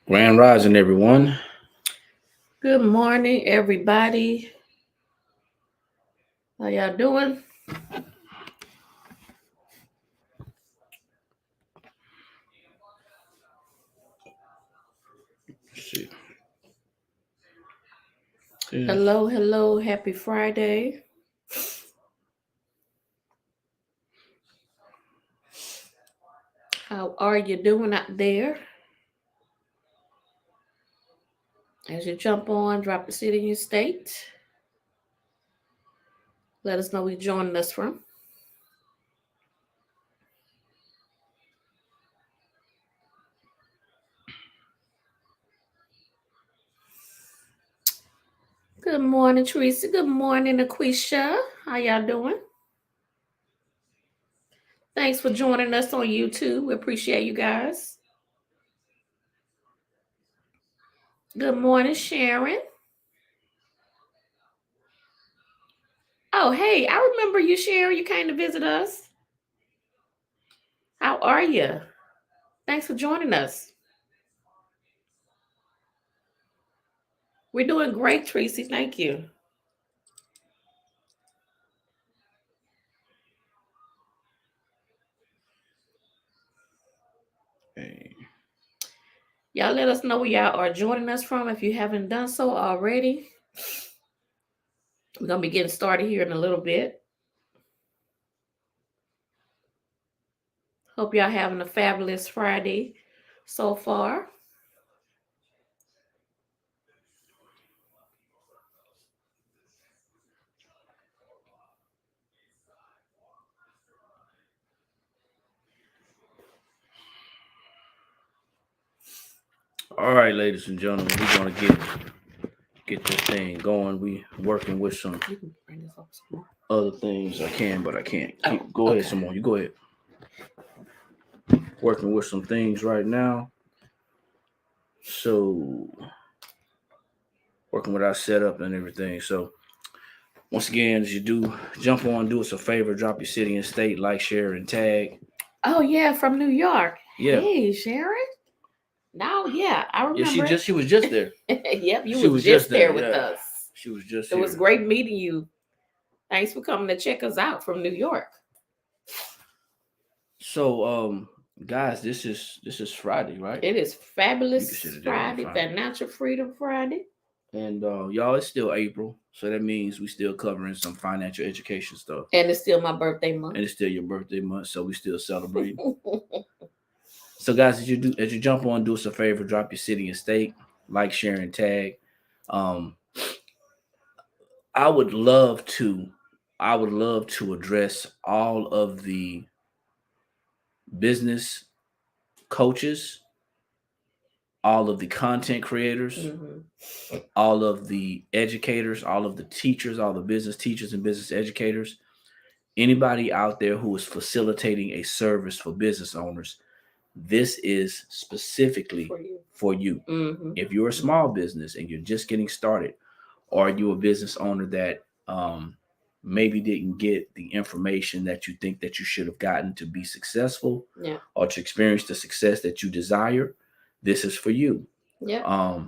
Grand Rising, everyone. Good morning, everybody. How y'all doing? Let's see. Yeah. Hello, hello. Happy Friday. How are you doing out there? As you jump on, drop the city in your state. Let us know where you're joining us from. Good morning, Teresa. Good morning, Aquisha. How y'all doing? Thanks for joining us on YouTube. We appreciate you guys. Good morning, Sharon. Oh, hey, I remember you, Sharon. You came to visit us. How are you? Thanks for joining us. We're doing great, Tracy. Thank you. Hey. Y'all let us know where y'all are joining us from if you haven't done so already. We're going to be getting started here in a little bit. Hope y'all having a fabulous Friday so far. All right, ladies and gentlemen, we're gonna get this thing going. We working with some You can bring this up some more. other things I can, but I can't. Oh, Go ahead, okay. Simone. You go ahead. Working with some things right now. So working with our setup and everything. So once again, as you do jump on, do us a favor, drop your city and state, like, share, and tag. Oh, yeah, from New York. Yeah. Hey, Sharon. Now, yeah, I Yeah, remember. she was just there. Yep, you She was was just just there. there with Yeah. us. She was just It here. was great meeting you. Thanks for coming to check us out from New York. So, guys, this is Friday, right? It is You can fabulous sit it there. Friday, Fine. Financial Freedom Friday. And y'all, it's still April, so that means we still covering some financial education stuff. And it's still my birthday month. And it's still your birthday month, so we still celebrating. So, guys, as you jump on, do us a favor, drop your city and state, like, share, and tag. Um, I would love to, address all of the business coaches, all of the content creators, all of the educators, all of the teachers, all the business teachers and business educators, anybody out there who is facilitating a service for business owners. This is specifically for you. If you're a small business and you're just getting started, or you're a business owner that maybe didn't get the information that you think that you should have gotten to be successful, Yeah. or to experience the success that you desire, this is for you. Yeah.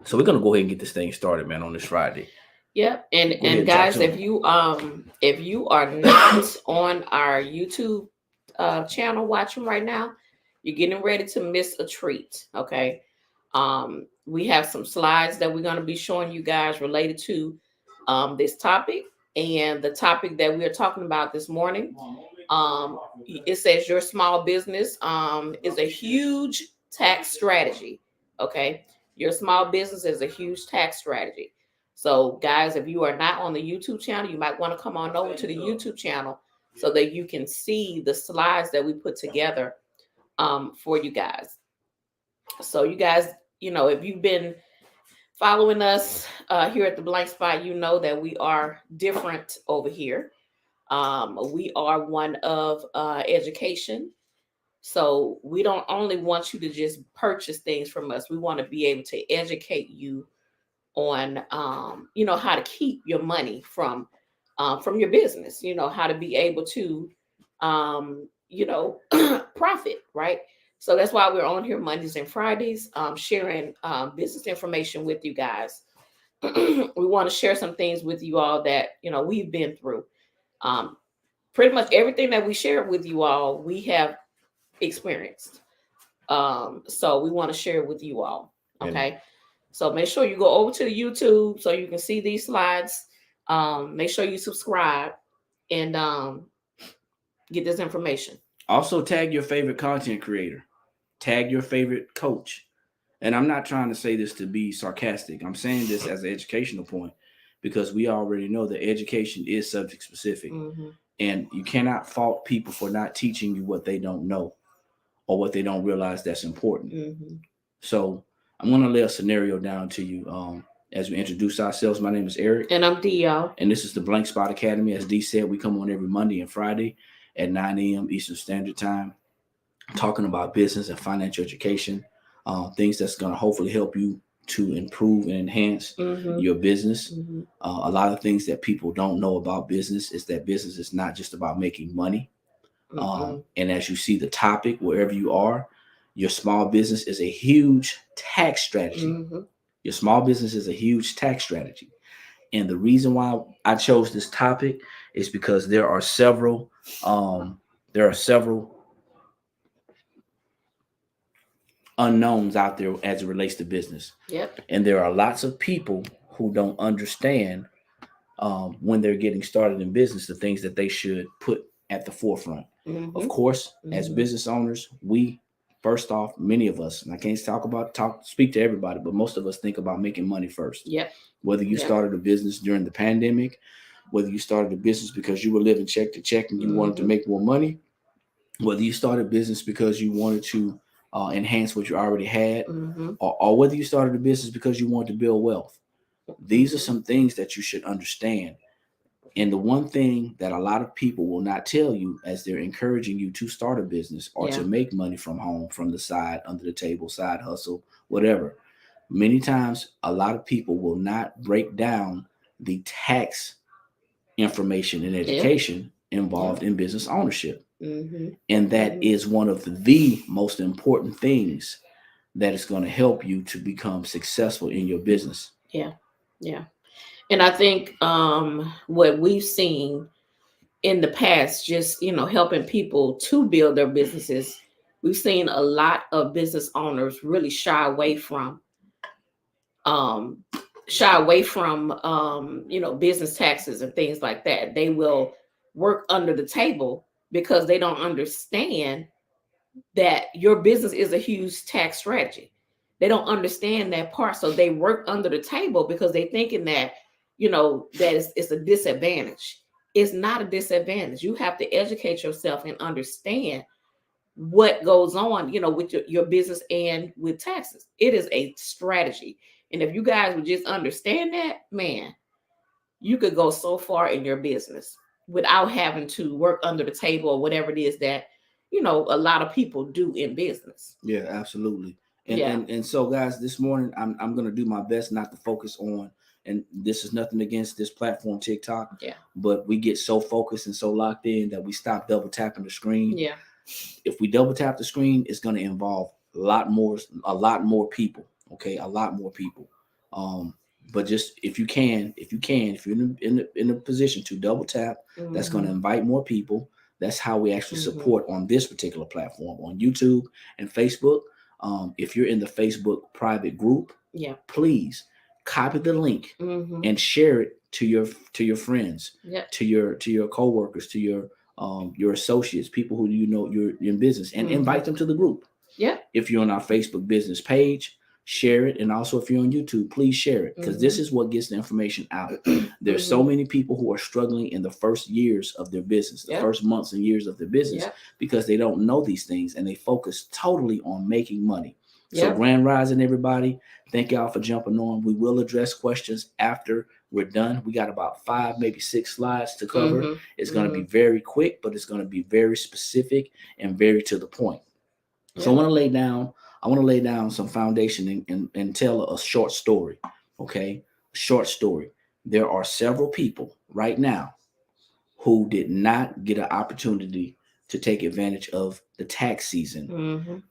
So we're gonna go ahead and get this thing started, man, on this Friday. Yep. And Go ahead and and talk guys, to if 'em. you are not on our YouTube channel watching right now, you're getting ready to miss a treat. Okay. We have some slides that we're going to be showing you guys related to this topic, and the topic that we are talking about this morning. It says your small business is a huge tax strategy. Okay. Your small business is a huge tax strategy. So, guys, if you are not on the YouTube channel, you might want to come on over to the YouTube channel so that you can see the slides that we put together for you guys. So, you guys, if you've been following us here at the Blank Spot, you know that we are different over here. We are one of education. So we don't only want you to just purchase things from us. We want to be able to educate you on, how to keep your money from your business. How to be able to, profit, right? So that's why we're on here Mondays and Fridays, sharing business information with you guys. We want to share some things with you all that, we've been through. Pretty much everything that we share with you all, we have experienced. So we want to share with you all. Okay. So make sure you go over to the YouTube so you can see these slides. Make sure you subscribe and get this information. Also tag your favorite content creator. Tag your favorite coach. And I'm not trying to say this to be sarcastic. I'm saying this as an educational point because we already know that education is subject specific. Mm-hmm. And you cannot fault people for not teaching you what they don't know or what they don't realize that's important. Mm-hmm. So I'm going to lay a scenario down to you as we introduce ourselves. My name is Eric. And I'm D, y'all. And this is the Blank Spot Academy. As D said, we come on every Monday and Friday at 9 a.m. Eastern Standard Time, talking about business and financial education, things that's going to hopefully help you to improve and enhance your business. Mm-hmm. A lot of things that people don't know about business is that business is not just about making money. Mm-hmm. And as you see the topic, wherever you are, your small business is a huge tax strategy. Mm-hmm. Your small business is a huge tax strategy. And the reason why I chose this topic is because there are several unknowns out there as it relates to business. Yep. And there are lots of people who don't understand when they're getting started in business, the things that they should put at the forefront. Mm-hmm. Of course, as business owners, we, first off, many of us, and I can't speak to everybody, but most of us think about making money first. Yep. Whether you started a business during the pandemic, whether you started a business because you were living check to check and you wanted to make more money, whether you started a business because you wanted to enhance what you already had, or whether you started a business because you wanted to build wealth. These are some things that you should understand. And the one thing that a lot of people will not tell you as they're encouraging you to start a business or to make money from home, from the side, under the table, side hustle, whatever. Many times, a lot of people will not break down the tax information and education involved in business ownership. Mm-hmm. And that is one of the most important things that is going to help you to become successful in your business. Yeah. Yeah. And I think what we've seen in the past, just, helping people to build their businesses, we've seen a lot of business owners really shy away from business taxes and things like that. They will work under the table because they don't understand that your business is a huge tax strategy. They don't understand that part. So they work under the table because they're thinking that, that it's a disadvantage. It's not a disadvantage. You have to educate yourself and understand what goes on, with your business and with taxes. It is a strategy. And if you guys would just understand that, man, you could go so far in your business without having to work under the table or whatever it is that, a lot of people do in business. Yeah, absolutely. And so, guys, this morning, I'm going to do my best not to focus on, and this is nothing against this platform, TikTok. Yeah. But we get so focused and so locked in that we stop double tapping the screen. Yeah. If we double tap the screen, it's going to involve a lot more people. Okay, a lot more people. But just if you're in a position to double tap, that's going to invite more people. That's how we actually support on this particular platform, on YouTube and Facebook. If you're in the Facebook private group, please copy the link and share it to your friends, to your coworkers, to your associates, people who you're in business, and invite them to the group. Yeah. If you're on our Facebook business page, share it. And also if you're on YouTube, please share it, because this is what gets the information out. There's so many people who are struggling in the first years of their business, the first months and years of their business, because they don't know these things and they focus totally on making money. So grand rising, everybody. Thank y'all for jumping on. We will address questions after we're done. We got about 5, maybe 6 slides to cover. It's going to be very quick, but it's going to be very specific and very to the point. So I want to lay down some foundation and tell a short story. Okay. A short story. There are several people right now who did not get an opportunity to take advantage of the tax season.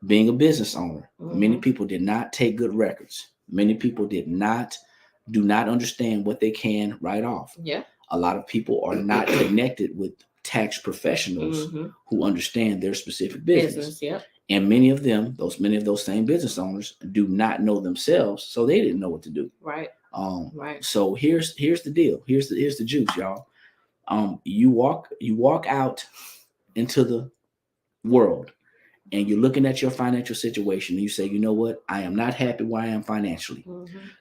being a business owner, many people did not take good records. Many people do not understand what they can write off. Yeah. A lot of people are not connected with tax professionals who understand their specific business. Yeah. And many of those same business owners do not know themselves, so they didn't know what to do. Right. Right. So here's the deal. Here's the juice, y'all. You walk out into the world and you're looking at your financial situation and you say, you know what? I am not happy where I am financially.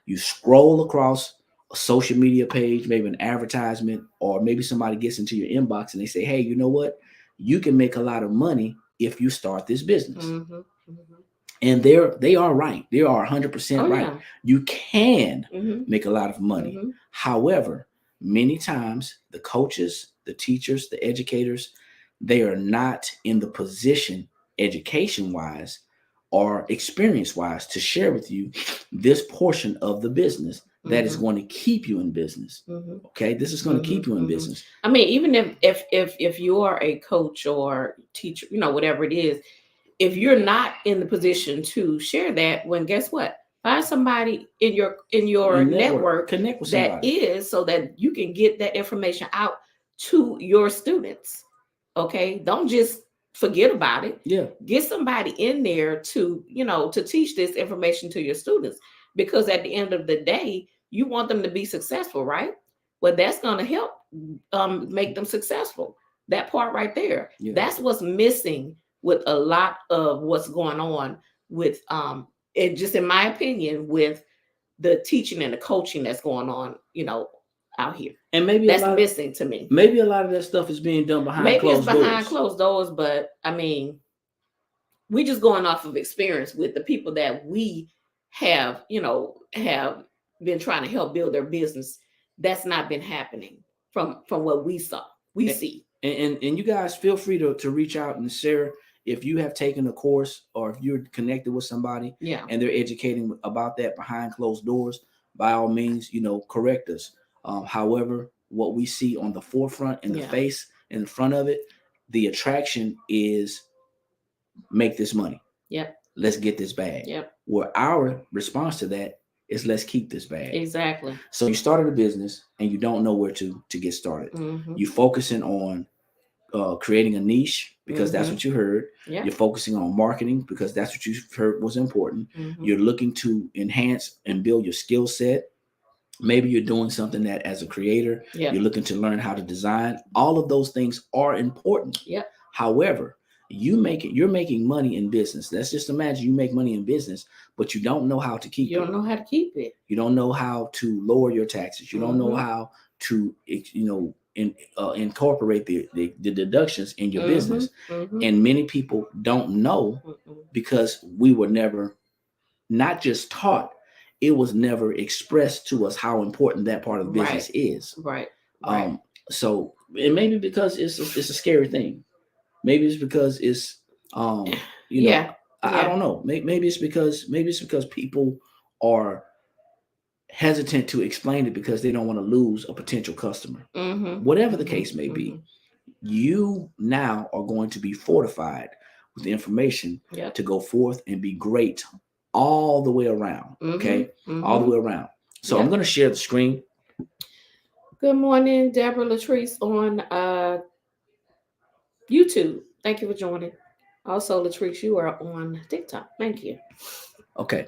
You scroll across a social media page, maybe an advertisement, or maybe somebody gets into your inbox and they say, hey, you know what? You can make a lot of money if you start this business. And they are right. They are 100% right. Yeah. You can make a lot of money. However, many times the coaches, the teachers, the educators, they are not in the position education-wise or experience-wise to share with you this portion of the business that is going to keep you in business. Okay, this is going to keep you in business. I mean, even if you are a coach or teacher, you know, whatever it is, if you're not in the position to share that, when guess what? Find somebody in your network connect with somebody. That is, so that you can get that information out to your students. Okay, don't just forget about it. Yeah, get somebody in there to, you know, to teach this information to your students, because at the end of the day, you want them to be successful, right? Well, that's going to help make them successful. That part right there. Yeah. That's what's missing with a lot of what's going on with it, just in my opinion, with the teaching and the coaching that's going on, you know, out here. And maybe that's missing to me. Maybe a lot of that stuff is being done behind closed doors. Maybe it's behind closed doors, but I mean, we just going off of experience with the people that we have, you know, have been trying to help build their business. That's not been happening from what we see. And you guys feel free to reach out and share if you have taken a course or if you're connected with somebody and they're educating about that behind closed doors. By all means, you know, correct us. However, what we see on the forefront in the face in front of it, the attraction is make this money. Yep. Let's get this bag. Yep. Where our response to that is let's keep this bag. Exactly. So you started a business and you don't know where to get started. You're focusing on creating a niche because that's what you heard. Yep. You're focusing on marketing because that's what you heard was important. You're looking to enhance and build your skill set. Maybe you're doing something that as a creator, you're looking to learn how to design. All of those things are important. Yep. However, you're making money in business. Let's just imagine you make money in business, but you don't know how to keep it. You don't know how to keep it. You don't know how to lower your taxes. You don't know how to, you know, incorporate the deductions in your business. And many people don't know because we were never not just taught, it was never expressed to us how important that part of the business is. Right. So it may be because it's a scary thing. Maybe it's because it's you know, I don't know. Maybe it's because people are hesitant to explain it because they don't want to lose a potential customer. Whatever the case may be, you now are going to be fortified with the information to go forth and be great all the way around. Okay. All the way around. So I'm going to share the screen. Good morning, Deborah Latrice on YouTube. Thank you for joining. Also, Latrice, you are on TikTok. Thank you. Okay.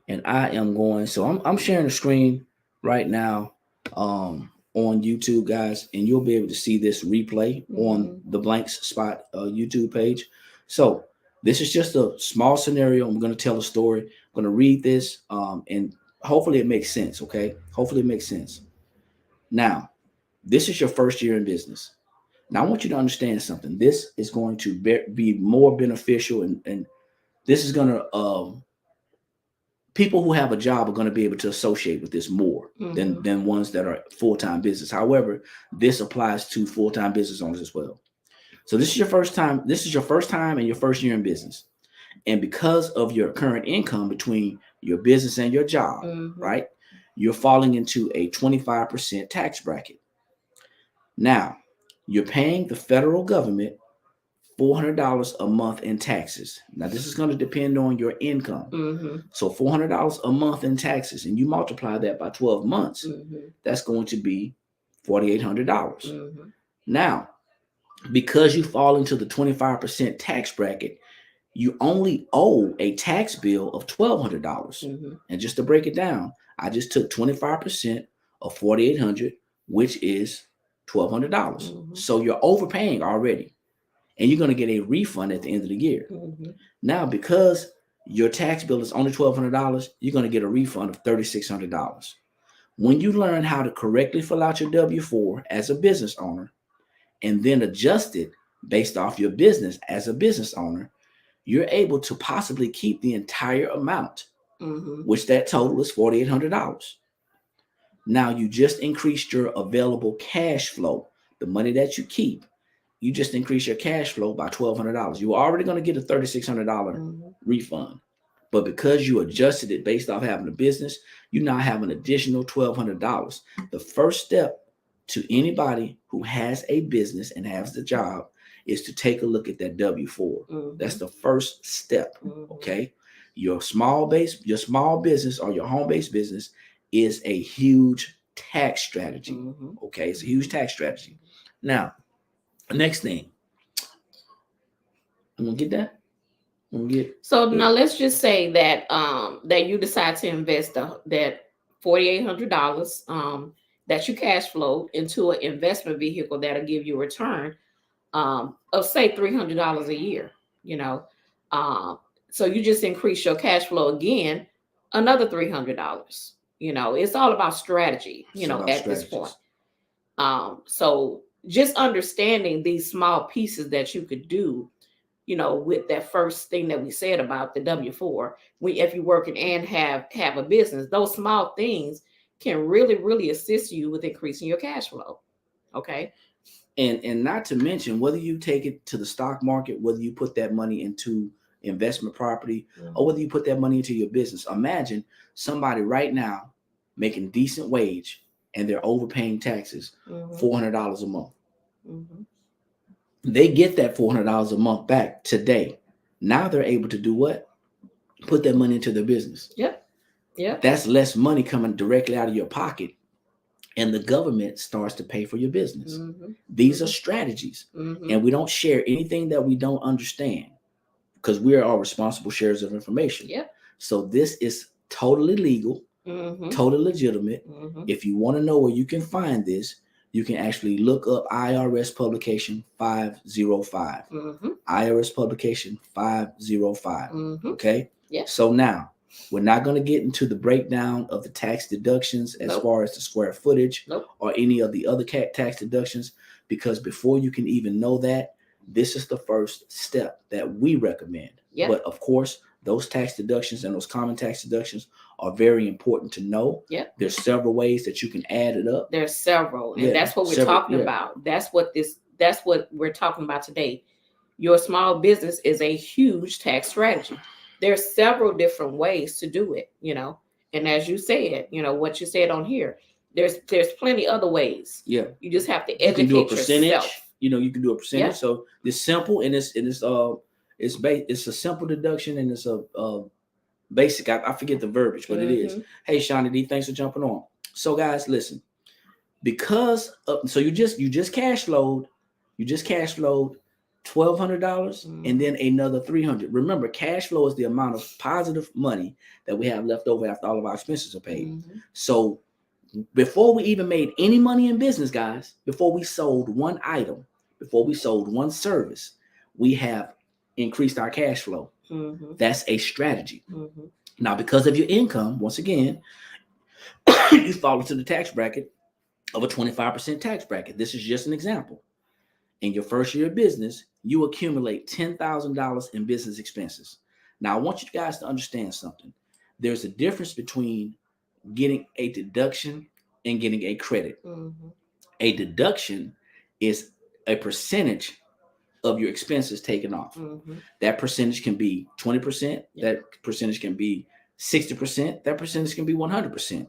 And I am going, so I'm sharing the screen right now on YouTube, guys, and you'll be able to see this replay on the Blank Spot YouTube page. So this is just a small scenario. I'm going to tell a story. I'm going to read this and hopefully it makes sense, okay? Hopefully it makes sense. Now, this is your first year in business. Now, I want you to understand something. This is going to be more beneficial and this is going to people who have a job are going to be able to associate with this more than ones that are full-time business. However, this applies to full-time business owners as well. So this is your first time. This is your first time and your first year in business. And because of your current income between your business and your job, right, you're falling into a 25% tax bracket. Now, you're paying the federal government $400 a month in taxes. Now, this is going to depend on your income. Mm-hmm. So $400 a month in taxes, and you multiply that by 12 months, that's going to be $4,800. Mm-hmm. Now, because you fall into the 25% tax bracket, you only owe a tax bill of $1,200. Mm-hmm. And just to break it down, I just took 25% of $4,800, which is $1,200. Mm-hmm. So you're overpaying already, and you're going to get a refund at the end of the year. Mm-hmm. Now, because your tax bill is only $1,200, you're going to get a refund of $3,600. When you learn how to correctly fill out your W-4 as a business owner, and then adjust it based off your business as a business owner, you're able to possibly keep the entire amount, which that total is $4,800. Now you just increased your available cash flow, the money that you keep. You just increase your cash flow by $1,200. You're already going to get a $3,600 refund. But because you adjusted it based off having a business, you now have an additional $1,200. The first step to anybody who has a business and has the job is to take a look at that W-4. That's the first step. Okay. Your small business or your home-based business is a huge tax strategy. Okay. It's a huge tax strategy. Now, next thing. I'm gonna get that. So now let's just say that that you decide to invest that $4,800 that you cash flow into an investment vehicle that'll give you a return of say $300 a year. So you just increase your cash flow again, another $300. It's all about strategy. This point. So just understanding these small pieces that you could do. With that first thing that we said about the W-4, if you're working and have a business, those small things can really, really assist you with increasing your cash flow. Okay. And not to mention, whether you take it to the stock market, whether you put that money into investment property, or whether you put that money into your business. Imagine somebody right now making decent wage and they're overpaying taxes, $400 a month. They get that $400 a month back today. Now they're able to do what? Put that money into their business. Yep. That's less money coming directly out of your pocket, and the government starts to pay for your business. These are strategies, and we don't share anything that we don't understand because we are all responsible sharers of information. So this is totally legal, totally legitimate. If you want to know where you can find this, you can actually look up IRS publication 505. IRS publication 505. Okay? So now, we're not going to get into the breakdown of the tax deductions as far as the square footage or any of the other tax deductions, because before you can even know that, this is the first step that we recommend. But of course, those tax deductions and those common tax deductions are very important to know. There's several ways that you can add it up. There's several, and that's what we're talking about. That's what we're talking about today. Your small business is a huge tax strategy. There's several different ways to do it, and as you said, what you said on here, there's plenty other ways. You just have to educate you can do a percentage. yourself. You can do a percentage. So it's simple, and it's a simple deduction, and it's a basic. I forget the verbiage, but it is. Hey, Shawnee D, thanks for jumping on. So guys, listen, because so you just cash flowed $1,200 and then another $300. Remember, cash flow is the amount of positive money that we have left over after all of our expenses are paid. So before we even made any money in business, guys, before we sold one item, before we sold one service, we have increased our cash flow. That's a strategy. Now, because of your income, once again, you fall into the tax bracket of a 25% tax bracket. This is just an example. In your first year of business, you accumulate $10,000 in business expenses. Now, I want you guys to understand something. There's a difference between getting a deduction and getting a credit. A deduction is a percentage of your expenses taken off. That percentage can be 20%. That percentage can be 60%. That percentage can be 100%.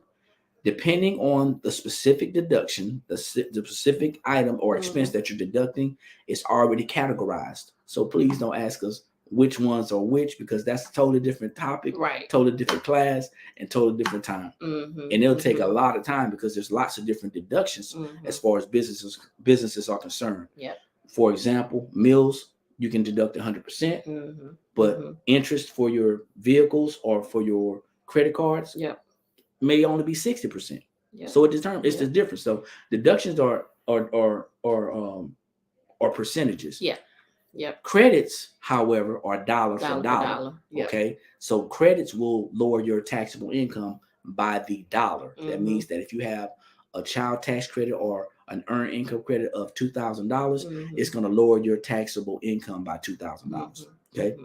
Depending on the specific deduction, the specific item or expense that you're deducting is already categorized. So please don't ask us which ones are which, because that's a totally different topic, right, totally different class, and totally different time. And it'll take a lot of time because there's lots of different deductions as far as businesses are concerned. Yep. For example, meals, you can deduct 100%, but interest for your vehicles or for your credit cards may only be 60%. So it's the difference. So deductions are percentages. Credits, however, are dollar for dollar. Okay, so credits will lower your taxable income by the dollar. That means that if you have a child tax credit or an earned income credit of $2,000, it's going to lower your taxable income by $2,000. Okay.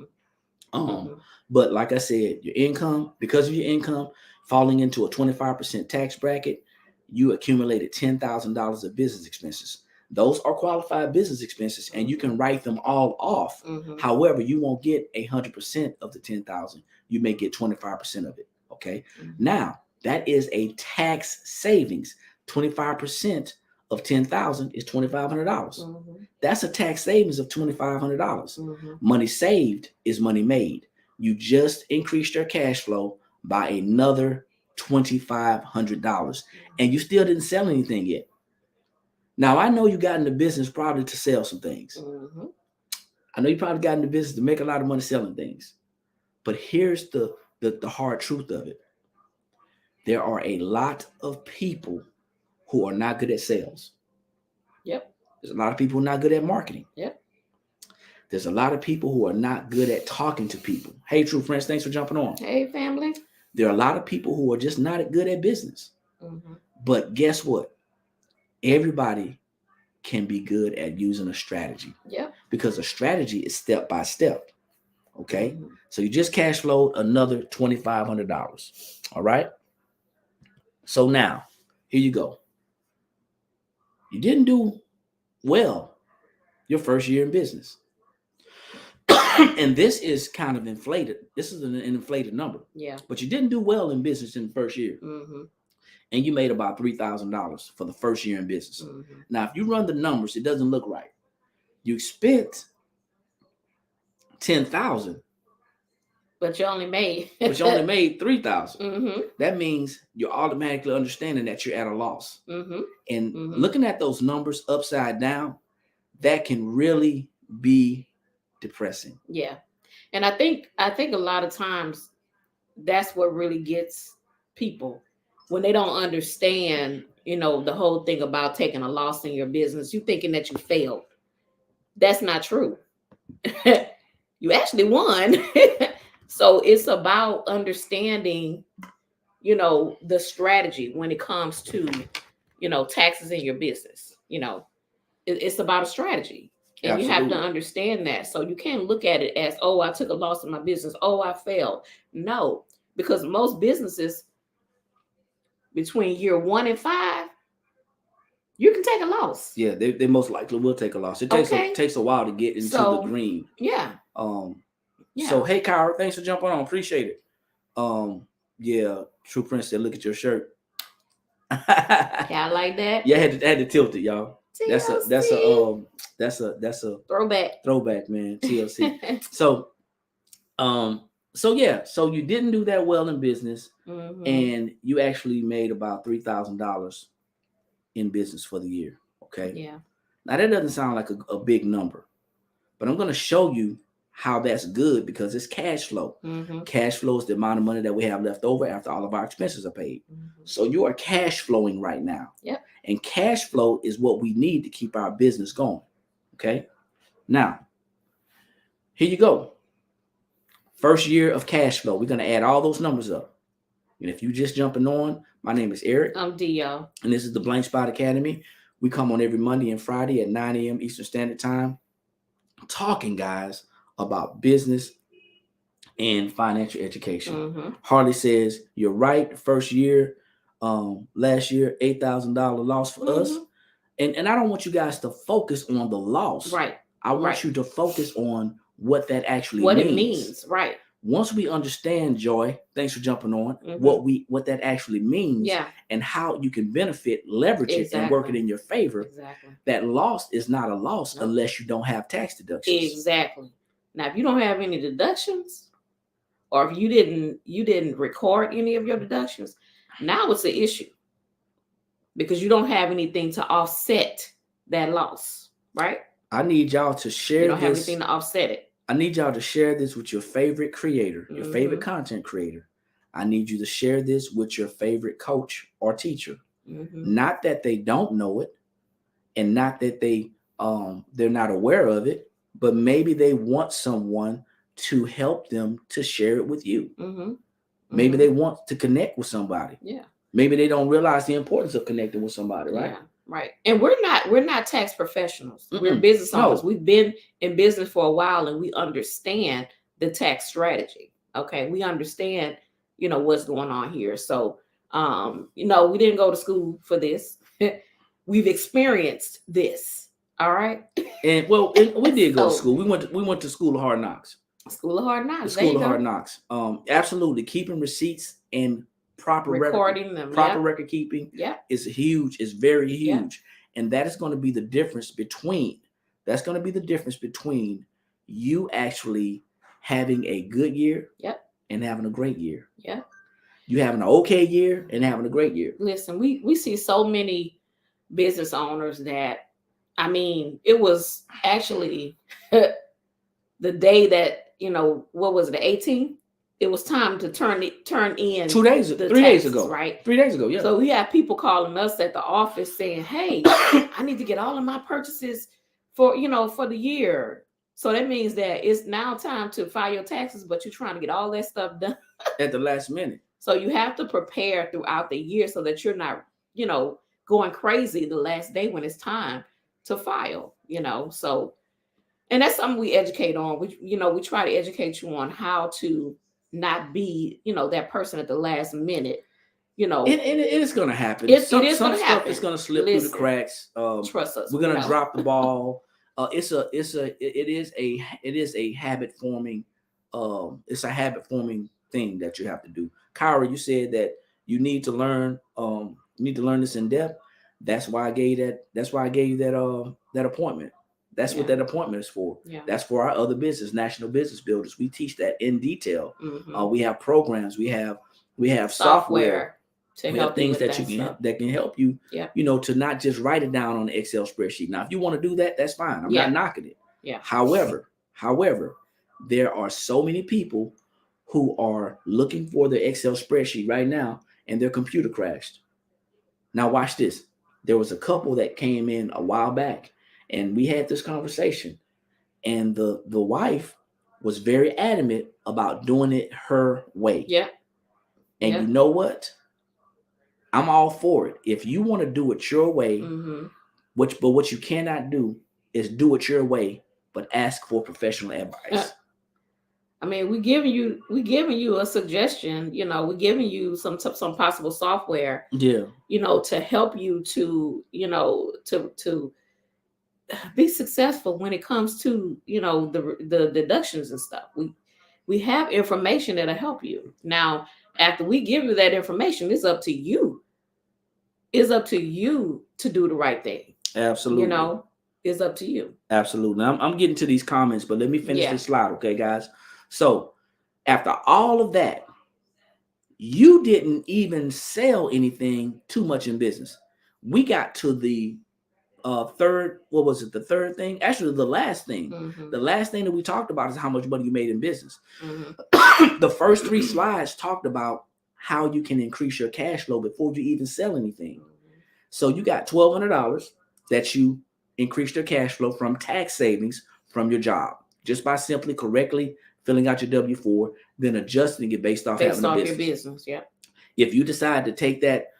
But like I said, your income, because of your income falling into a 25% tax bracket, you accumulated $10,000 of business expenses. Those are qualified business expenses, and you can write them all off. However, you won't get 100% of the $10,000. You may get 25% of it. Okay. Now that is a tax savings. 25% of $10,000 is $2,500. That's a tax savings of $2,500. Money saved is money made. You just increased your cash flow by another $2,500, and you still didn't sell anything yet. Now, I know you got in the business probably to sell some things. I know you probably got in the business to make a lot of money selling things. But here's the hard truth of it. There are a lot of people who are not good at sales. There's a lot of people who are not good at marketing. There's a lot of people who are not good at talking to people. Hey, true friends, thanks for jumping on. Hey, family. There are a lot of people who are just not good at business. But guess what? Everybody can be good at using a strategy. Because a strategy is step by step. Okay. So you just cash flowed another $2,500. All right. So now, here you go. You didn't do well your first year in business. And this is kind of inflated. This is an inflated number. But you didn't do well in business in the first year. And you made about $3,000 for the first year in business. Now, if you run the numbers, it doesn't look right. You spent $10,000, but you only made $3,000. That means you're automatically understanding that you're at a loss. And looking at those numbers upside down, that can really be depressing. And I think a lot of times that's what really gets people. When they don't understand, the whole thing about taking a loss in your business, you thinking that you failed. That's not true. You actually won. So it's about understanding, the strategy when it comes to, taxes in your business. It's about a strategy. And Absolutely. You have to understand that. So you can't look at it as, oh, I took a loss in my business. Oh, I failed. No, because most businesses, between year 1 and 5, you can take a loss. Yeah, they most likely will take a loss. It takes a while to get into the green. So hey, Kyra, thanks for jumping on. Appreciate it. True Prince said, look at your shirt. Yeah, I like that. Yeah, I had to tilt it, y'all. TLC. That's a throwback, man. TLC. So you didn't do that well in business, and you actually made about $3,000 in business for the year. Okay. Yeah. Now that doesn't sound like a big number, but I'm going to show you how that's good because it's cash flow. Cash flow is the amount of money that we have left over after all of our expenses are paid. So you are cash flowing right now. And cash flow is what we need to keep our business going. Okay. Now, here you go. First year of cash flow. We're going to add all those numbers up. And if you just jumping on, my name is Eric. I'm Dio. And this is the Blank Spot Academy. We come on every Monday and Friday at 9 a.m. Eastern Standard Time, talking, guys, about business and financial education. Harley says, you're right. First year, last year, $8,000 loss for us. And I don't want you guys to focus on the loss. Right. I want you to focus on what that actually means. It means. Right. Once we understand, Joy, thanks for jumping on, what that actually means and how you can benefit, leverage it, and work it in your favor. Exactly. That loss is not a loss unless you don't have tax deductions. Exactly. Now, if you don't have any deductions, or if you didn't record any of your deductions, now it's an issue because you don't have anything to offset that loss, right? I need y'all to share. You don't have anything to offset it. I need y'all to share this with your favorite creator, your favorite content creator. I need you to share this with your favorite coach or teacher. Not that they don't know it, and not that they're not aware of it, but maybe they want someone to help them to share it with you. Maybe they want to connect with somebody. Yeah. Maybe they don't realize the importance of connecting with somebody, right? Yeah. Right. And we're not tax professionals. We're business owners. We've been in business for a while and we understand the tax strategy. Okay. We understand, what's going on here. So, we didn't go to school for this. We've experienced this. All right. And we did go to school. We went to School of Hard Knocks. School of Hard Knocks. The School of Hard Knocks. Absolutely. Keeping receipts and proper recording them, record keeping is huge. It's very huge, and that is going to be the difference between. That's going to be the difference between you actually having a good year, and having a great year. Yeah, you having an okay year and having a great year. Listen, we see so many business owners that, it was actually the day that what was it, the 18th? It was time to turn in 3 days ago, right? 3 days ago, yeah. So we have people calling us at the office saying, "Hey, I need to get all of my purchases for the year." So that means that it's now time to file your taxes, but you're trying to get all that stuff done at the last minute. So you have to prepare throughout the year so that you're not, going crazy the last day when it's time to file. So, and that's something we educate on. We try to educate you on how to not be, that person at the last minute, It is going to happen. Some stuff is going to slip through the cracks. Trust us. We're going to drop the ball. It is a habit forming. It's a habit forming thing that you have to do. Kyra, you said that you need to learn. This in depth. That's why I gave you that appointment. That's what that appointment is for. Yeah. That's for our other business, National Business Builders. We teach that in detail. We have programs. We have software to help things that can help you. Yeah. To not just write it down on an Excel spreadsheet. Now, if you want to do that, that's fine. I'm not knocking it. Yeah. However, there are so many people who are looking for their Excel spreadsheet right now, and their computer crashed. Now, watch this. There was a couple that came in a while back. And we had this conversation, and the wife was very adamant about doing it her way. Yeah. And you know what? I'm all for it. If you want to do it your way, what you cannot do is do it your way, but ask for professional advice. We're giving you a suggestion. We're giving you some possible software. Yeah. To help you to to be successful when it comes to the deductions and stuff. We have information that'll help you. Now, after we give you that information, it's up to you. It's up to you to do the right thing. Absolutely. It's up to you. Absolutely. I'm getting to these comments, but let me finish this slide, okay, guys? So after all of that, you didn't even sell anything too much in business. We got to the third thing? Actually, the last thing. The last thing that we talked about is how much money you made in business. The first 3 slides talked about how you can increase your cash flow before you even sell anything. So you got $1,200 that you increased your cash flow from tax savings from your job, just by simply correctly filling out your W-4, then adjusting it based off having a business. Your business. Yeah. If you decide to take that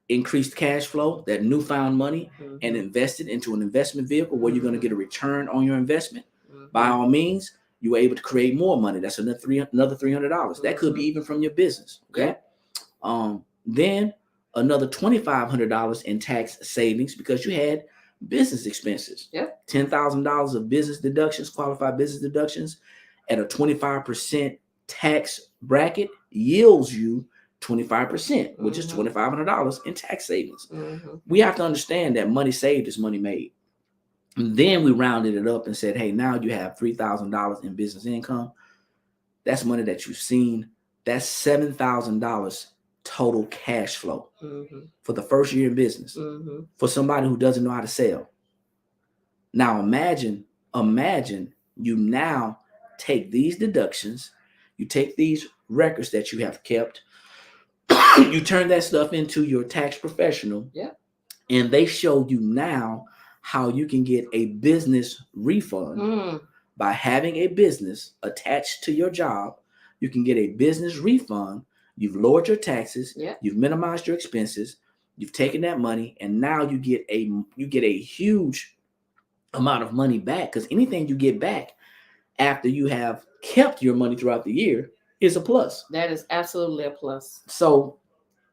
increased cash flow, that newfound money, and invest it into an investment vehicle where you're going to get a return on your investment, by all means, you were able to create more money. That's another $300. That could be even from your business. Okay. Then another $2,500 in tax savings because you had business expenses. $10,000 of business deductions, qualified business deductions at a 25% tax bracket yields you 25%, which is $2,500 in tax savings. We have to understand that money saved is money made. And then we rounded it up and said, hey, now you have $3,000 in business income. That's money that you've seen. That's $7,000 total cash flow for the first year in business for somebody who doesn't know how to sell. Now imagine you now take these deductions, you take these records that you have kept, you turn that stuff into your tax professional, and they show you now how you can get a business refund by having a business attached to your job. You can get a business refund. You've lowered your taxes. You've minimized your expenses. You've taken that money, and now you get a huge amount of money back, because anything you get back after you have kept your money throughout the year is a plus. That is absolutely a plus. So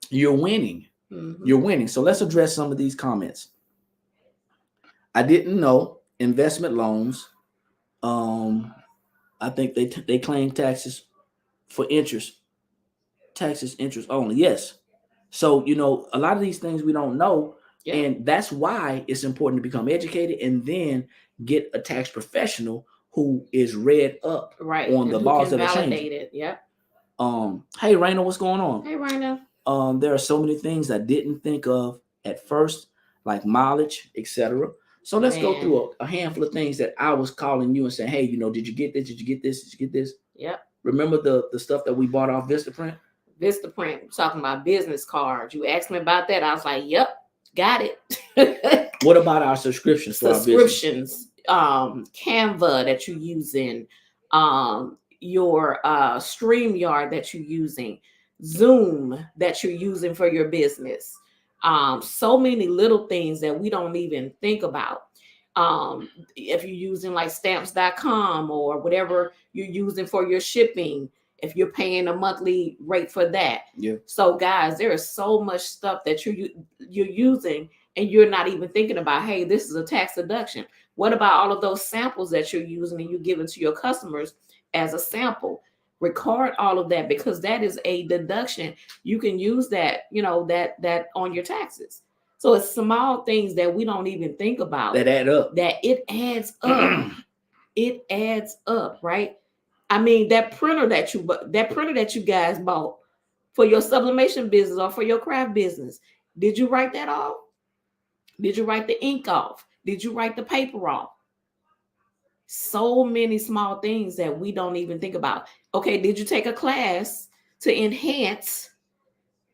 you're winning. You're winning. So let's address some of these comments. I didn't know investment loans. I think they claim taxes for interest. Taxes, interest only. Yes. So, a lot of these things we don't know. And that's why it's important to become educated and then get a tax professional who is read up on the laws that are changing. Hey, Raina, what's going on? Hey, Raina. There are so many things I didn't think of at first, like mileage, etc. So let's go through a handful of things that I was calling you and saying, hey, did you get this? Did you get this? Did you get this? Yep. Remember the stuff that we bought off Vistaprint? Vistaprint, talking about business cards. You asked me about that. I was like, yep, got it. What about our subscriptions? Subscriptions, Canva that you're using, your StreamYard that you're using, Zoom that you're using for your business. So many little things that we don't even think about. If you're using like stamps.com or whatever you're using for your shipping, if you're paying a monthly rate for that. So guys, there is so much stuff that you're using and you're not even thinking about, hey, this is a tax deduction. What about all of those samples that you're using and you're giving to your customers as a sample? Record all of that, because that is a deduction. You can use that, that on your taxes. So it's small things that we don't even think about that add up. That it adds up. It adds up, right? I mean, that printer that you guys bought for your sublimation business or for your craft business, did you write that off? Did you write the ink off? Did you write the paper off? So many small things that we don't even think about. Okay, did you take a class to enhance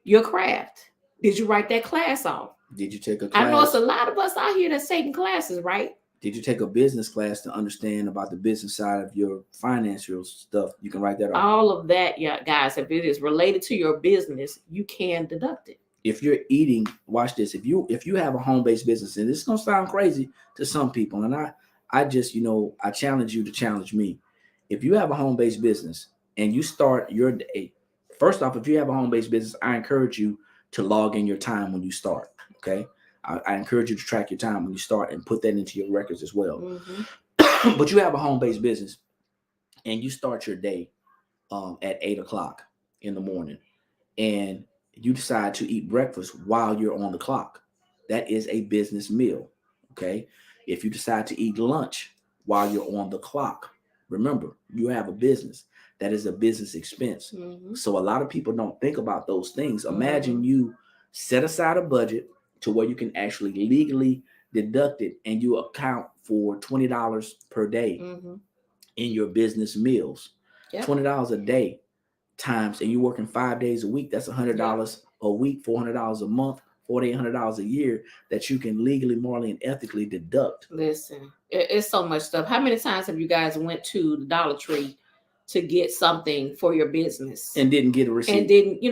your craft? Did you write that class off? Did you take a class? I know it's a lot of us out here that's taking classes, right? Did you take a business class to understand about the business side of your financial stuff? You can write that off. All of that, yeah, guys. If it is related to your business, you can deduct it. If you're eating, watch this. If you have a home-based business, and this is gonna sound crazy to some people, and I just, I challenge you to challenge me. If you have a home-based business and you start your day, first off, if you have a home-based business, I encourage you to log in your time when you start. Okay. I encourage you to track your time when you start and put that into your records as well. But you have a home-based business and you start your day at 8:00 in the morning and you decide to eat breakfast while you're on the clock. That is a business meal. Okay. If you decide to eat lunch while you're on the clock, remember, you have a business. That is a business expense. So a lot of people don't think about those things. Imagine you set aside a budget to where you can actually legally deduct it and you account for $20 per day in your business meals. $20 a day times, and you're working 5 days a week. That's $100 a week, $400 a month, $4,800 a year that you can legally, morally, and ethically deduct. Listen, it's so much stuff. How many times have you guys went to the Dollar Tree to get something for your business and didn't get a receipt? And didn't,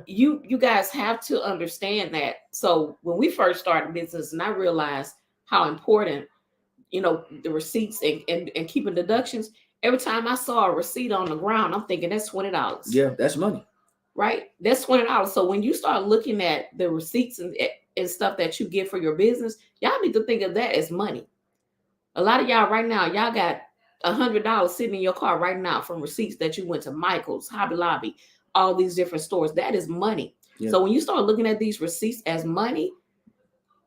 you guys have to understand that. So when we first started business, and I realized how important, the receipts and keeping deductions. Every time I saw a receipt on the ground, I'm thinking that's $20. Yeah, that's money. Right? That's $20. So when you start looking at the receipts and stuff that you get for your business, y'all need to think of that as money. A lot of y'all right now, y'all got $100 sitting in your car right now from receipts that you went to Michael's, Hobby Lobby, all these different stores. That is money. Yeah. So when you start looking at these receipts as money,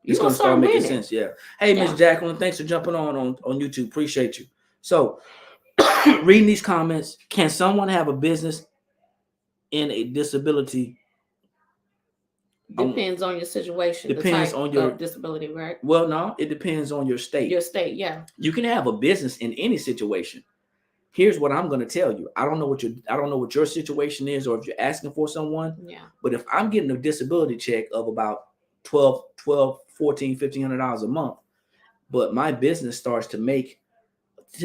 it's going to start making sense. Yeah. Hey, Miss Jacqueline, thanks for jumping on YouTube. Appreciate you. So, reading these comments, can someone have a business in a disability? Depends on your situation. Depends on your disability, right? Well, no, it depends on your state. Your state, yeah. You can have a business in any situation. Here's what I'm going to tell you. I don't know what your situation is, or if you're asking for someone. Yeah. But if I'm getting a disability check of about $1,200, $1,400, $1,500 a month, but my business starts to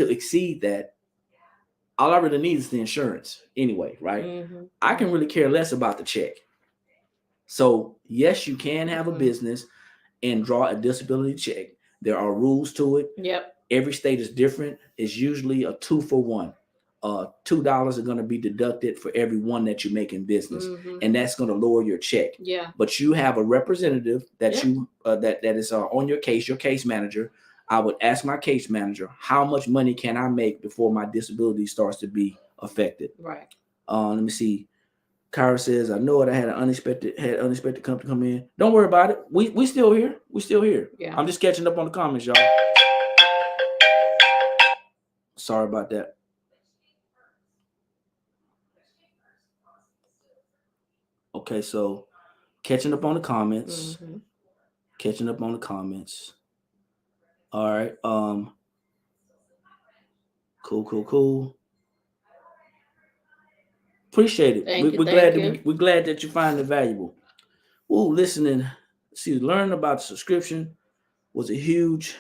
exceed that, all I really need is the insurance anyway, right? Mm-hmm. I can really care less about the check. So yes, you can have a business and draw a disability check. There are rules to it. Yep. Every state is different. It's usually a 2-for-1. $2 are going to be deducted for every one that you make in business, and that's going to lower your check. Yeah. But you have a representative that you that is on your case manager. I would ask my case manager, how much money can I make before my disability starts to be affected? Right. Let me see. Kyra says, I know it. I had unexpected company come in. Don't worry about it. We still here. We still here. Yeah. I'm just catching up on the comments, y'all. Sorry about that. Okay, so catching up on the comments. Mm-hmm. Catching up on the comments. All right. Cool. Appreciate it. We're glad that you find it valuable. Ooh, listening. See, learning about the subscription was a huge.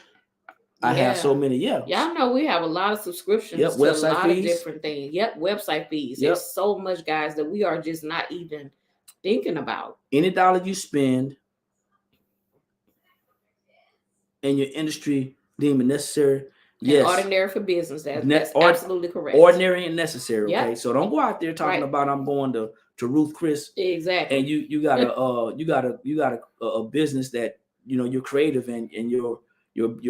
I have so many. Yeah. Y'all know we have a lot of subscriptions to a lot of different things. Yep, website fees. Yep. There's so much, guys, that we are just not even thinking about. Any dollar you spend in your industry deem it necessary. Yes. Ordinary for business. That's absolutely correct. Ordinary and necessary. Okay. Yep. So don't go out there talking about I'm going to Ruth Chris. Exactly. And you got a business that you're creative and your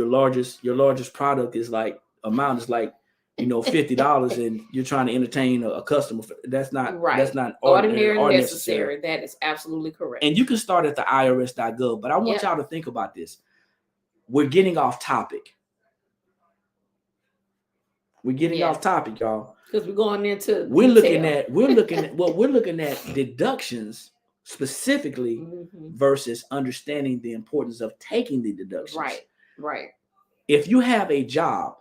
largest product is like amount is like $50 and you're trying to entertain a customer. That's not right. That's not ordinary and necessary. That is absolutely correct. And you can start at the irs.gov, but I want y'all to think about this. We're getting off topic. Off topic, y'all. Because we're going into we're looking at deductions specifically versus understanding the importance of taking the deductions. Right. If you have a job,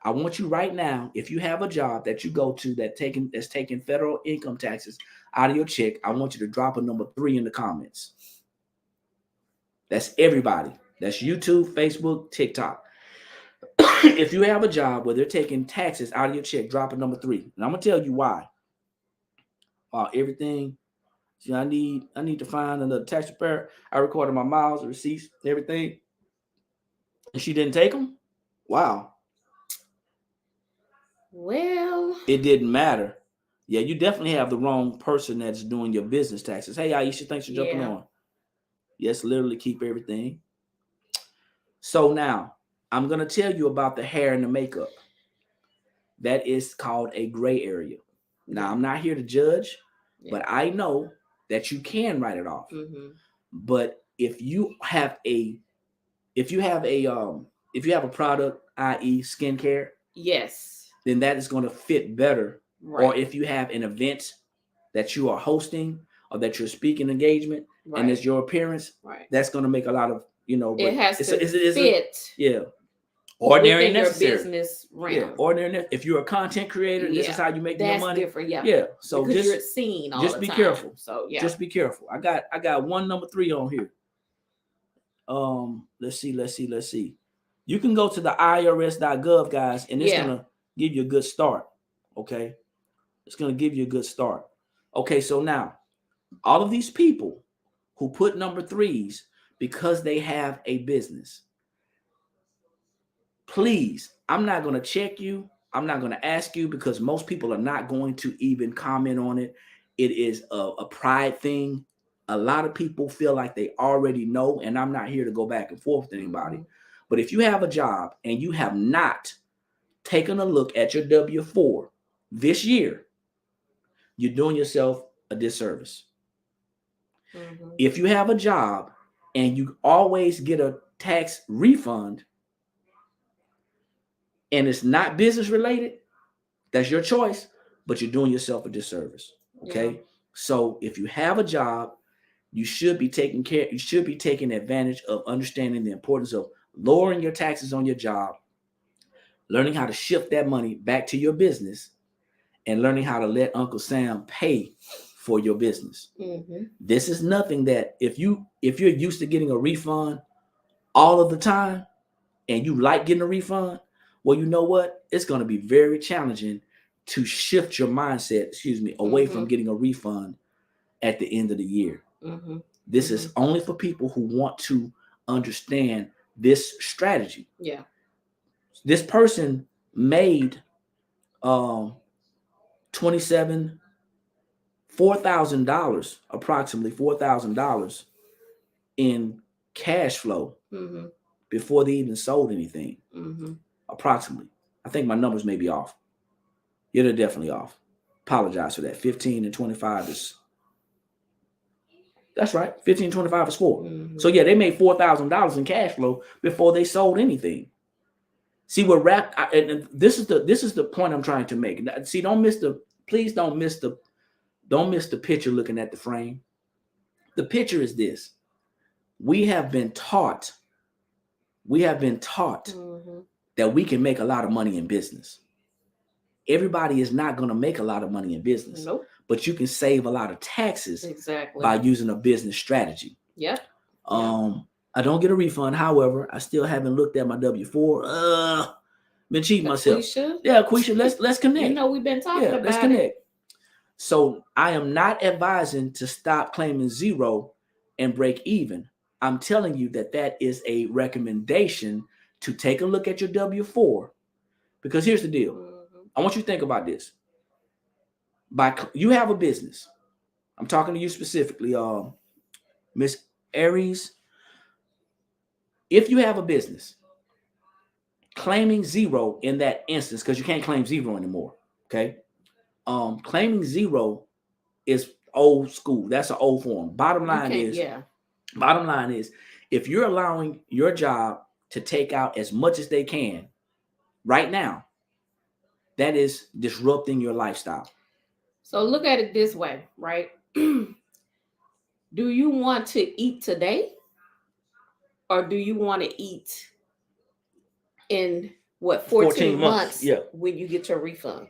I want you right now, if you have a job that you go to that's taking federal income taxes out of your check, I want you to drop a number 3 in the comments. That's everybody. That's YouTube, Facebook, TikTok. If you have a job where they're taking taxes out of your check, drop a number 3. And I'm gonna tell you why. Everything. See, I need to find another tax preparer. I recorded my miles, receipts, everything. And she didn't take them? Wow. Well, it didn't matter. Yeah, you definitely have the wrong person that's doing your business taxes. Hey, Aisha, thanks for jumping on. Yes, literally keep everything. So now, I'm going to tell you about the hair and the makeup. That is called a gray area. Now, I'm not here to judge, but I know that you can write it off. Mm-hmm. But if you have a product, i.e. skincare, yes, then that is going to fit better. Right. Or if you have an event that you are hosting or that you're speaking engagement and it's your appearance, that's going to make a lot of, it has to fit. Ordinary and necessary. Your business realm. Yeah, ordinary. If you're a content creator, this is how you make your money. Different. Yeah. So because you're seen all just the be time. Careful. So just be careful. I got one number 3 on here. Let's see. You can go to the irs.gov, guys, and it's gonna give you a good start. Okay, it's gonna give you a good start. Okay, so now all of these people who put number 3s because they have a business. Please, I'm not going to check you. I'm not going to ask you because most people are not going to even comment on it. It is a pride thing. A lot of people feel like they already know, and I'm not here to go back and forth with anybody. Mm-hmm. But if you have a job and you have not taken a look at your W-4 this year, you're doing yourself a disservice. If you have a job and you always get a tax refund and it's not business related, that's your choice, but you're doing yourself a disservice. Okay. Yeah. So if you have a job, you should be taking advantage of understanding the importance of lowering your taxes on your job, learning how to shift that money back to your business, and learning how to let Uncle Sam pay for your business. This is nothing that if you're used to getting a refund all of the time and you like getting a refund, well, you know what? It's going to be very challenging to shift your mindset, away from getting a refund at the end of the year. This is only for people who want to understand this strategy. Yeah. This person made $4,000, approximately $4,000 in cash flow before they even sold anything. Approximately. I think my numbers may be off. Yeah, they're definitely off. Apologize for that. 15 and 25 is... That's right. 15 and 25 is 4. So yeah, they made $4,000 in cash flow before they sold anything. See, and this is the point I'm trying to make. See, don't miss the picture looking at the frame. The picture is this. We have been taught that we can make a lot of money in business. Everybody is not going to make a lot of money in business. Nope. But you can save a lot of taxes by using a business strategy. Yep. I don't get a refund. However, I still haven't looked at my W-4. Been cheating myself. Quisha? Yeah, Quisha, let's connect. You know, we've been talking about let's connect. So I am not advising to stop claiming zero and break even. I'm telling you that is a recommendation to take a look at your W-4. Because here's the deal. I want you to think about this. You have a business. I'm talking to you specifically, Miss Aries. If you have a business, claiming zero in that instance, because you can't claim zero anymore, okay? Claiming zero is old school. That's an old form. Bottom line is, if you're allowing your job to take out as much as they can right now, that is disrupting your lifestyle. So look at it this way, right? Do you want to eat today? Or do you want to eat in 14 months when you get your refund?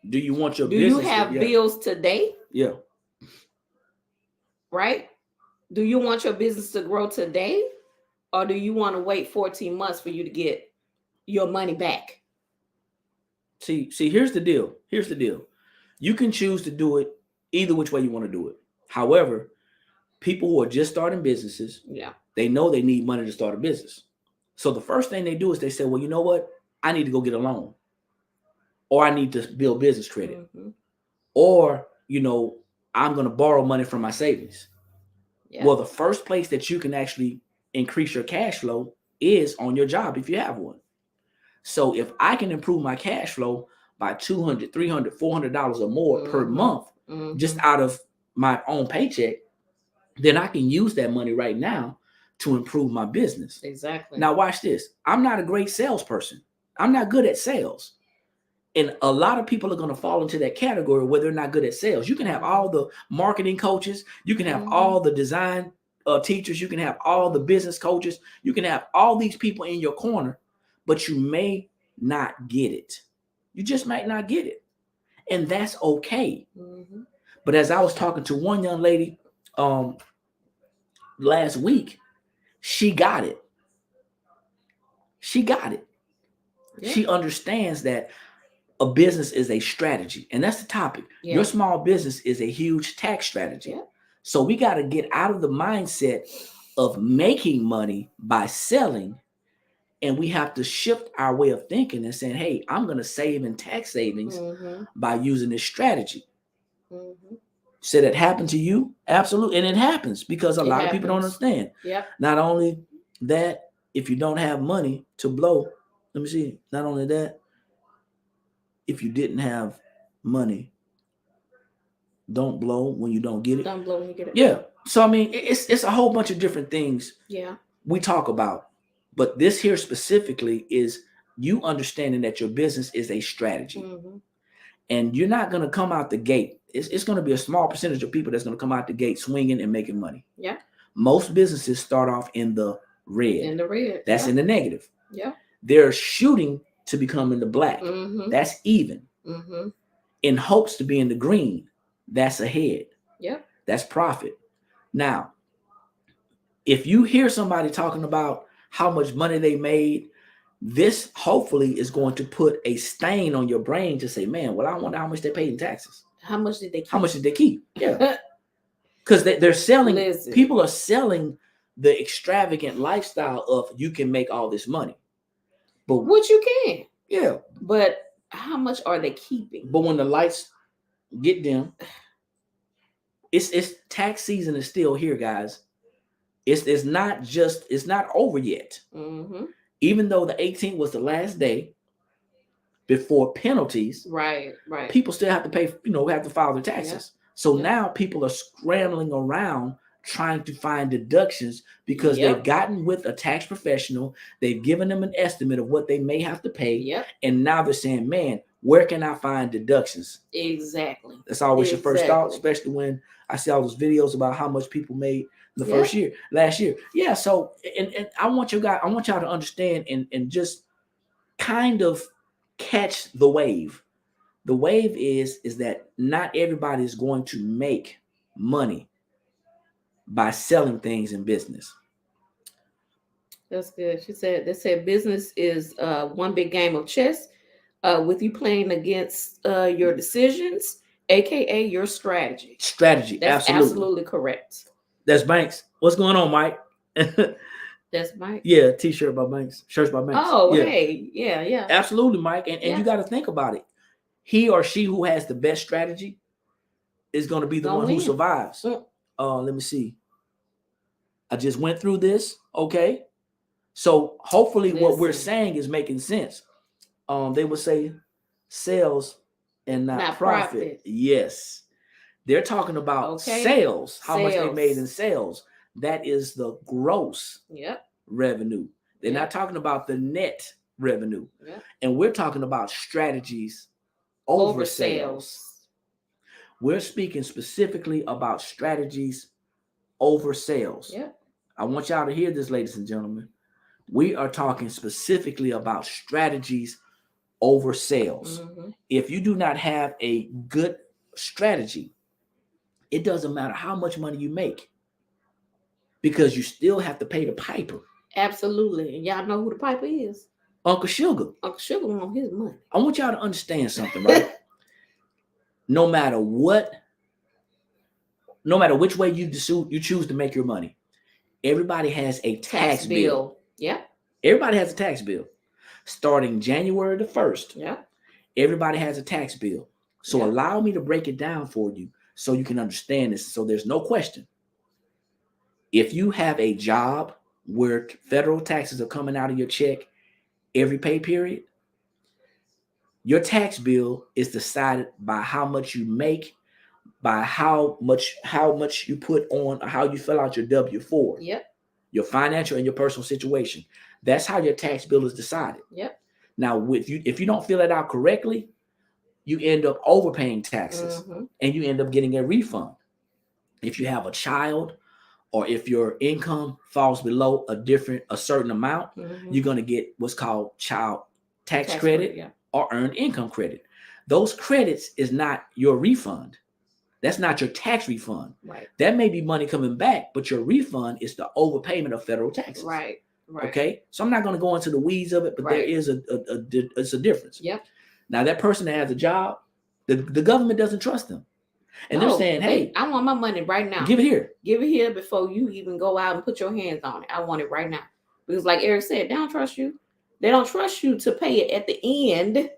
Do you want your business? Do you have bills today? Yeah. Right? Do you want your business to grow today? Or do you want to wait 14 months for you to get your money back? See, here's the deal. You can choose to do it either which way you want to do it. However, people who are just starting businesses, they know they need money to start a business. So the first thing they do is they say, well, you know what? I need to go get a loan. Or I need to build business credit. Or, I'm going to borrow money from my savings. Yeah. Well, the first place that you can actually increase your cash flow is on your job if you have one. So if I can improve my cash flow by $200, $300, $400 or more per month, just out of my own paycheck, then I can use that money right now to improve my business. Exactly. Now watch this. I'm not a great salesperson. I'm not good at sales. And a lot of people are going to fall into that category where they're not good at sales. You can have all the marketing coaches. You can have all the design teachers. You can have all the business coaches. You can have all these people in your corner, but you may not get it. You just might not get it. And that's okay. But as I was talking to one young lady last week, she got it. Yeah. She understands that a business is a strategy. And that's the topic. Yeah. Your small business is a huge tax strategy. Yeah. So we got to get out of the mindset of making money by selling. And we have to shift our way of thinking and saying, hey, I'm going to save in tax savings by using this strategy. Said it happened to you? Absolutely. And it happens because a lot of people don't understand. Yep. Not only that, if you don't have money to blow, let me see. Not only that, if you didn't have money, don't blow when you don't get it. Don't blow when you get it. Yeah. So I mean, it's a whole bunch of different things. Yeah. We talk about, but this here specifically is you understanding that your business is a strategy, and you're not going to come out the gate. It's going to be a small percentage of people that's going to come out the gate swinging and making money. Yeah. Most businesses start off in the red. In the red. That's in the negative. Yeah. They're shooting to become in the black. That's even. In hopes to be in the green. That's ahead. Yeah. That's profit. Now, if you hear somebody talking about how much money they made, this hopefully is going to put a stain on your brain to say, man, well, I wonder how much they paid in taxes. How much did they keep? How much did they keep? Yeah. Because they're selling, people are selling the extravagant lifestyle of you can make all this money. But which you can. Yeah. But how much are they keeping? But when the lights get dim, it's tax season is still here, guys. It's not over yet. Even though the 18th was the last day before penalties, right, people still have to pay, have to file their taxes. So now people are scrambling around trying to find deductions because they've gotten with a tax professional, they've given them an estimate of what they may have to pay, and now they're saying, man, where can I find deductions? Exactly. That's always your first thought, especially when I see all those videos about how much people made the last year. Yeah. So, and I want y'all to understand and just kind of catch the wave. The wave is that not everybody is going to make money by selling things in business. That's good. They said business is one big game of chess with you playing against your decisions, aka your strategy. That's absolutely correct. That's Banks. What's going on, Mike? That's Mike. Yeah, t-shirt by Banks. Shirts by Banks. Oh, yeah. Hey. Yeah. Absolutely, Mike. And you got to think about it. He or she who has the best strategy is going to be the one who survives. Let me see. I just went through this. Okay. So hopefully what we're saying is making sense. They would say sales and not profit. Yes. They're talking about sales, how much they made in sales. That is the gross revenue. They're not talking about the net revenue. And we're talking about strategies over sales. We're speaking specifically about strategies over sales. I want y'all to hear this, ladies and gentlemen. We are talking specifically about strategies over sales. If you do not have a good strategy, it doesn't matter how much money you make because you still have to pay the piper. Absolutely. And y'all know who the piper is? Uncle Sugar. Uncle Sugar wants his money. I want y'all to understand something, right? No matter which way you choose to make your money, everybody has a tax bill. Yeah. Everybody has a tax bill. Starting January the 1st. Yeah. Everybody has a tax bill. So allow me to break it down for you so you can understand this. So there's no question. If you have a job where federal taxes are coming out of your check every pay period, your tax bill is decided by how much you make, by how much you put on, or how you fill out your W-4. Yep. Your financial and your personal situation. That's how your tax bill is decided. Yep. Now, if you don't fill it out correctly, you end up overpaying taxes and you end up getting a refund. If you have a child or if your income falls below a certain amount, you're going to get what's called child tax credit or earned income credit. Those credits is not your refund. That's not your tax refund. Right. That may be money coming back, but your refund is the overpayment of federal taxes. Right. Okay. So I'm not going to go into the weeds of it, but there is a difference. Yep. Now that person that has a job, the government doesn't trust them. And they're saying, hey, I want my money right now. Give it here. Give it here before you even go out and put your hands on it. I want it right now. Because like Eric said, they don't trust you. They don't trust you to pay it at the end.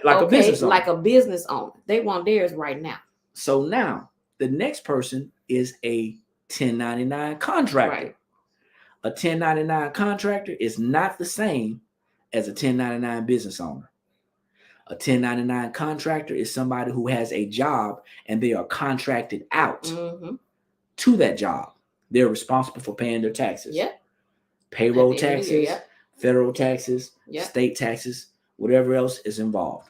Like a business owner. Like a business owner. They want theirs right now. So now the next person is a 1099 contractor. Right. A 1099 contractor is not the same as a 1099 business owner. A 1099 contractor is somebody who has a job and they are contracted out to that job. They're responsible for paying their taxes. Yep. Payroll taxes, federal taxes, state taxes, whatever else is involved.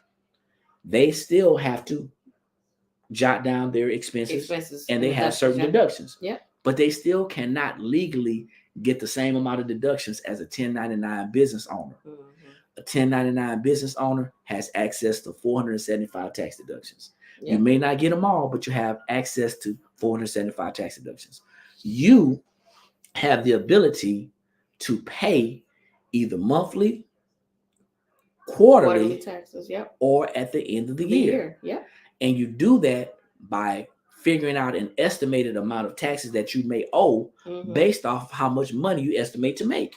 They still have to jot down their expenses and they have certain deductions. Yep. But they still cannot legally get the same amount of deductions as a 1099 business owner. A 1099 business owner has access to 475 tax deductions. Yep. You may not get them all, but you have access to 475 tax deductions. You have the ability to pay either monthly, quarterly taxes, or at the end of the year. Yep. And you do that by figuring out an estimated amount of taxes that you may owe based off how much money you estimate to make.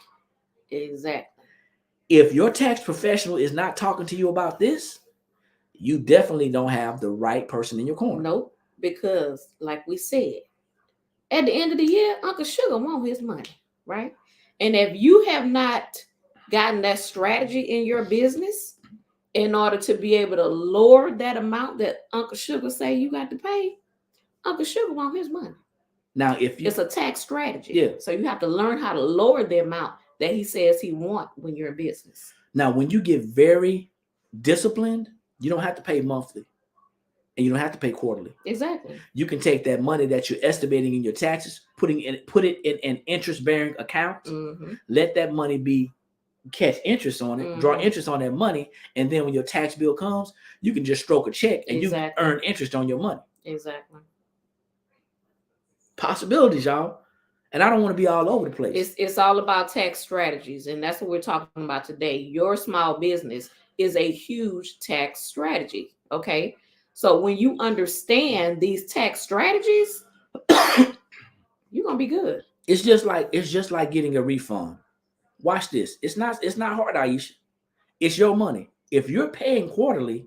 Exactly. If your tax professional is not talking to you about this, you definitely don't have the right person in your corner. Nope, because like we said, at the end of the year, Uncle Sugar wants his money, right? And if you have not gotten that strategy in your business in order to be able to lower that amount that Uncle Sugar say you got to pay, Uncle Sugar wants his money. Now, if you, it's a tax strategy. So you have to learn how to lower the amount that he says he wants when you're in business. Now, when you get very disciplined, you don't have to pay monthly and you don't have to pay quarterly. Exactly. You can take that money that you're estimating in your taxes, put it in an interest-bearing account, let that money catch interest on it, draw interest on that money, and then when your tax bill comes, you can just stroke a check and you earn interest on your money. Exactly. Possibilities, y'all. And I don't want to be all over the place. It's all about tax strategies, and that's what we're talking about today. Your small business is a huge tax strategy, okay? So when you understand these tax strategies, you're gonna be good. It's just like getting a refund. Watch this. It's not hard, Aisha. It's your money. If you're paying quarterly,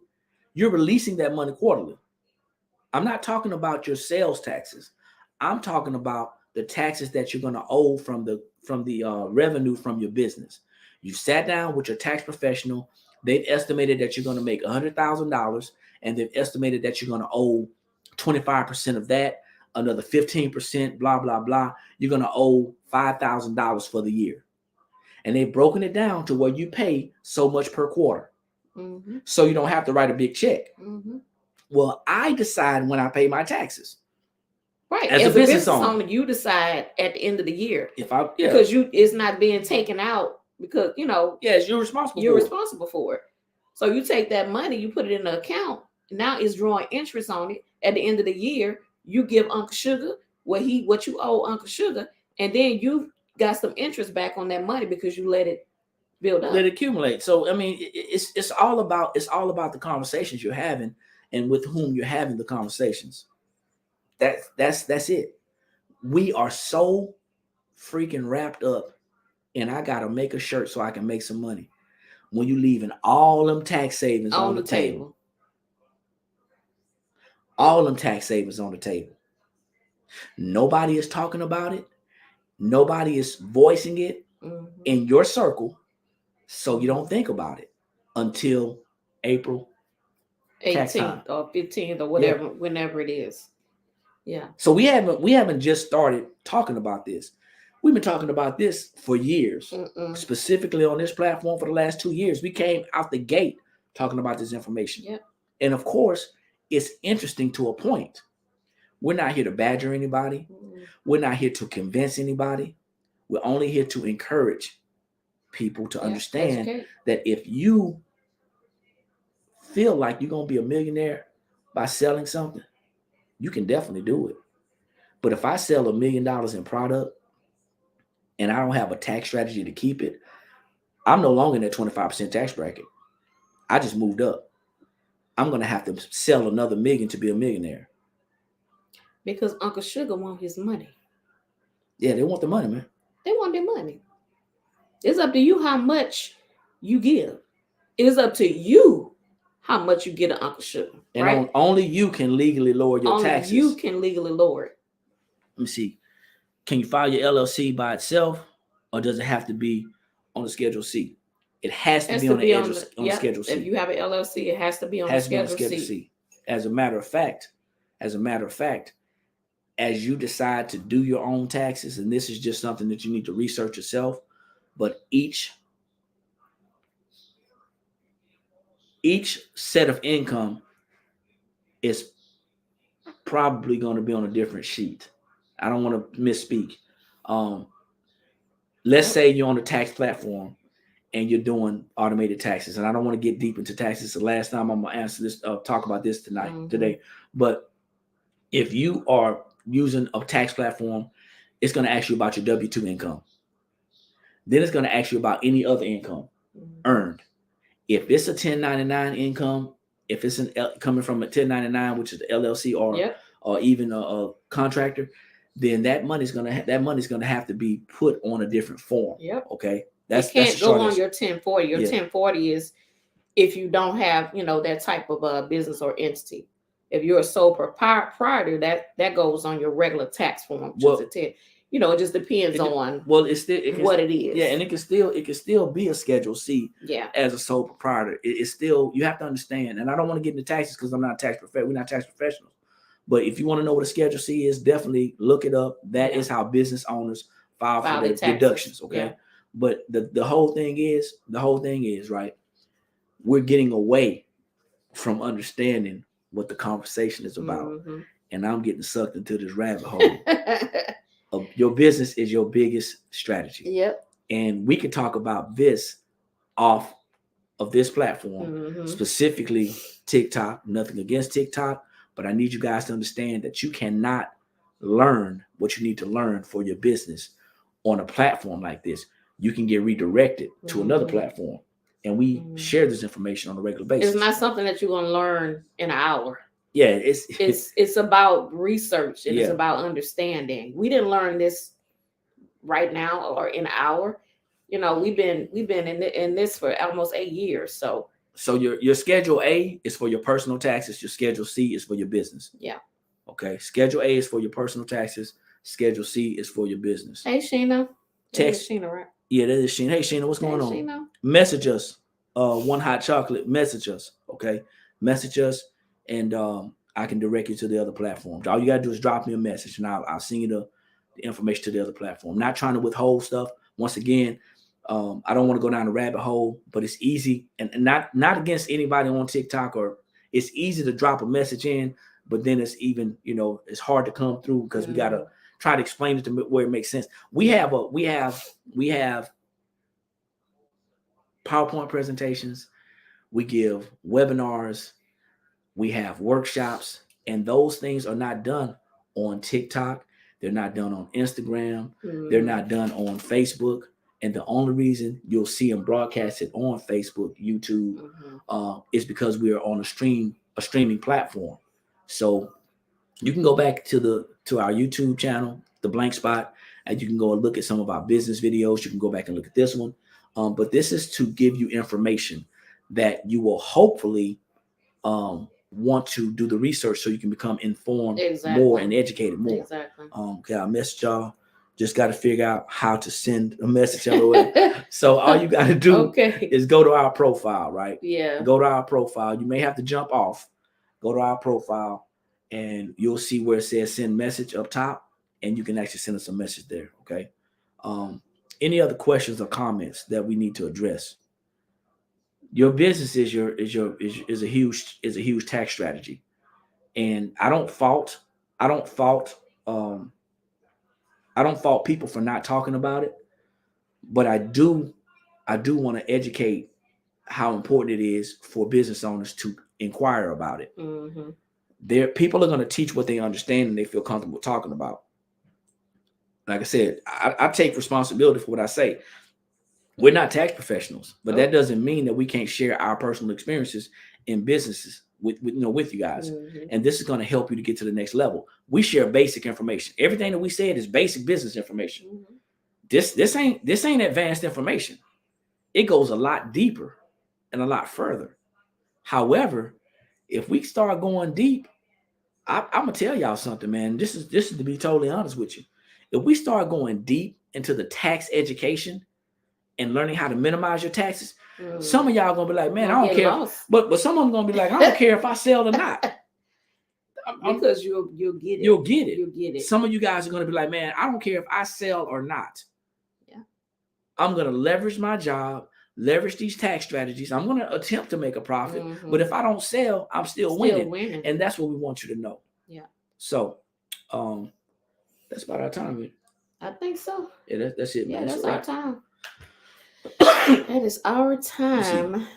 you're releasing that money quarterly. I'm not talking about your sales taxes. I'm talking about the taxes that you're going to owe from the revenue from your business. You sat down with your tax professional. They've estimated that you're going to make $100,000, and they've estimated that you're going to owe 25% of that, another 15%, blah, blah, blah. You're going to owe $5,000 for the year. And they've broken it down to where you pay so much per quarter. So you don't have to write a big check. Well, I decide when I pay my taxes. Right. As a business owner, you decide at the end of the year. Because it's not being taken out because, Yes, you're responsible for it. So you take that money, you put it in an account. Now it's drawing interest on it. At the end of the year, you give Uncle Sugar what you owe Uncle Sugar, and then you got some interest back on that money because you let it build up. Let it accumulate. So I mean, it's all about the conversations you're having and with whom you're having the conversations. That's it. We are so freaking wrapped up, and I gotta make a shirt so I can make some money. When you leaving all them tax savings on the table. All them tax savings on the table. Nobody is talking about it. Nobody is voicing it in your circle, so you don't think about it until April 18th or 15th or whatever, whenever it is. Yeah. So we haven't just started talking about this. We've been talking about this for years, specifically on this platform for the last 2 years. We came out the gate talking about this information. Yep. And of course, it's interesting to a point. We're not here to badger anybody. We're not here to convince anybody. We're only here to encourage people to understand that if you feel like you're going to be a millionaire by selling something, you can definitely do it. But if I sell $1 million in product and I don't have a tax strategy to keep it, I'm no longer in that 25% tax bracket. I just moved up. I'm going to have to sell another $1 million to be a millionaire. Because Uncle Sugar wants his money. Yeah, they want the money, man. They want their money. It's up to you how much you give. It's up to you how much you get to Uncle Sugar. And right? only you can legally lower your taxes. Only you can legally lower it. Let me see. Can you file your LLC by itself, or does it have to be on the Schedule C? It has to be on the Schedule C. If you have an LLC, it has to be on the Schedule C. As a matter of fact, as you decide to do your own taxes, and this is just something that you need to research yourself, but each set of income is probably going to be on a different sheet. I don't want to misspeak. Let's say you're on a tax platform and you're doing automated taxes, and I don't want to get deep into taxes. The last time I'm gonna answer this, talk about this today. But if you are using a tax platform, it's going to ask you about your W-2 income. Then it's going to ask you about any other income earned. If it's a 1099 income, if it's coming from a 1099, which is the LLC or even a contractor, then that money's going to have to be put on a different form. Yep. Okay. It can't go on your 1040. Your 1040 is if you don't have, that type of a business or entity. If you're a sole proprietor, that goes on your regular tax form, which is a 10. It just depends on what it is. Yeah, and it can still be a Schedule C. Yeah. As a sole proprietor, it's still, you have to understand. And I don't want to get into taxes because I'm not a tax professional. We're not tax professionals. But if you want to know what a Schedule C is, definitely look it up. That is how business owners file for their deductions. Okay. Yeah. But the whole thing is right. We're getting away from understanding what the conversation is about, and I'm getting sucked into this rabbit hole. Your business is your biggest strategy. Yep. And we can talk about this off of this platform, specifically TikTok. Nothing against TikTok, but I need you guys to understand that you cannot learn what you need to learn for your business on a platform like this. You can get redirected to another platform. And we share this information on a regular basis. It's not something that you're going to learn in an hour. Yeah, it's about research and it's about understanding. We didn't learn this right now or in an hour. We've been in this for almost 8 years. So your Schedule A is for your personal taxes. Your Schedule C is for your business. Yeah. Okay. Schedule A is for your personal taxes. Schedule C is for your business. Hey, Sheena. Text Sheena, right? Yeah, that is Sheena. Hey, Sheena, what's going on? Sheena. Message us. One hot chocolate. Message us. Okay. Message us, and I can direct you to the other platforms. All you gotta do is drop me a message, and I'll send you the information to the other platform. Not trying to withhold stuff. Once again, I don't want to go down the rabbit hole, but it's easy, and not against anybody on TikTok, or it's easy to drop a message in, but then it's even, it's hard to come through because we gotta try to explain it to where it makes sense. We have PowerPoint presentations, we give webinars, we have workshops, and those things are not done on TikTok. They're not done on Instagram. They're not done on Facebook. And the only reason you'll see them broadcasted on Facebook, YouTube, is because we are on a streaming platform. So you can go back to our YouTube channel, The Blank Spot, and you can go and look at some of our business videos. You can go back and look at this one. But this is to give you information that you will hopefully want to do the research so you can become informed more and educated more. Exactly. Okay, I messaged y'all. Just got to figure out how to send a message all the way. So all you got to do is go to our profile, right? Yeah. Go to our profile. You may have to jump off. Go to our profile, and you'll see where it says send message up top, and you can actually send us a message there. Okay. Any other questions or comments that we need to address? Your business is a huge tax strategy, and I don't fault people for not talking about it, but I do want to educate how important it is for business owners to inquire about it. People are going to teach what they understand and they feel comfortable talking about. Like I said, I take responsibility for what I say. We're not tax professionals, but that doesn't mean that we can't share our personal experiences in businesses with you guys. And this is going to help you to get to the next level. We share basic information. Everything that we said is basic business information. This ain't advanced information. It goes a lot deeper and a lot further. However, if we start going deep, I'm gonna tell y'all something, man. This is to be totally honest with you. If we start going deep into the tax education and learning how to minimize your taxes, Some of y'all gonna be like, man, I don't care. Lost. But some of them gonna be like, I don't care if I sell or not. Because you'll get it. You'll get it. Some of you guys are gonna be like, man, I don't care if I sell or not. Yeah. I'm gonna leverage my job, leverage these tax strategies. I'm gonna attempt to make a profit. But if I don't sell, I'm still winning. And that's what we want you to know. Yeah. So that's about our time. I think so. Yeah, that's it, man. Yeah, that's our time. That is our time.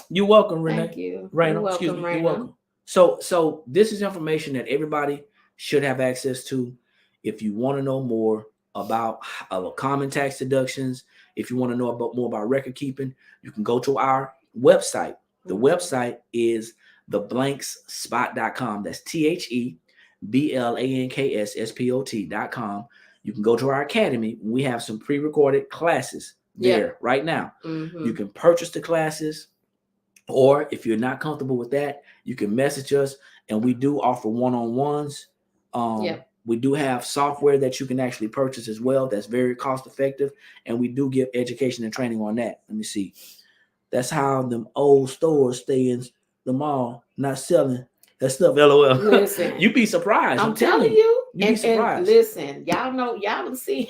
You're welcome, Renee. Thank you. Raina, excuse me. You're welcome. So this is information that everybody should have access to. If you want to know more about common tax deductions, if you want to know more about record keeping, you can go to our website. The website is theblankspot.com. That's THEBLANKSSPOT.com. You can go to our academy. We have some pre-recorded classes there right now. You can purchase the classes, or if you're not comfortable with that, you can message us, and we do offer one-on-ones. We do have software that you can actually purchase as well. That's very cost effective, and we do give education and training on that. Let me see. That's how them old stores stay in the mall, not selling that stuff. LOL. Listen, you'd be surprised. I'm telling you. You'd be surprised. And listen, y'all will see.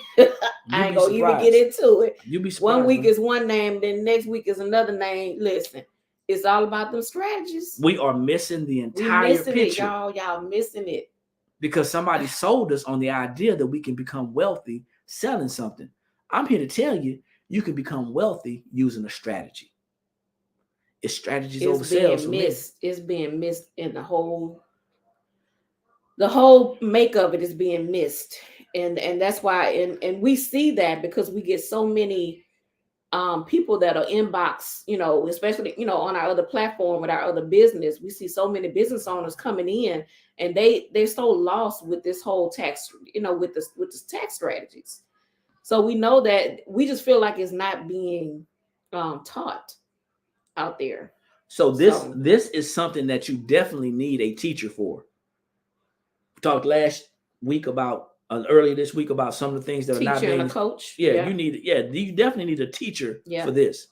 I ain't gonna even get into it. You'd be surprised. One week is one name, then next week is another name. Listen, it's all about them strategies. We are missing the entire picture. Y'all missing it. Because somebody sold us on the idea that we can become wealthy selling something. I'm here to tell you, you can become wealthy using a strategy. It's strategies over sales. It's being missed in the whole make of it is being missed. And that's why, and we see that because we get so many people that are inbox, especially, on our other platform with our other business. We see so many business owners coming in, and they're so lost with this whole tax, with this tax strategies. So we know that we just feel like it's not being taught out there. So this is something that you definitely need a teacher for. We talked earlier this week about some of the things that are not being a coach. You definitely need a teacher for this.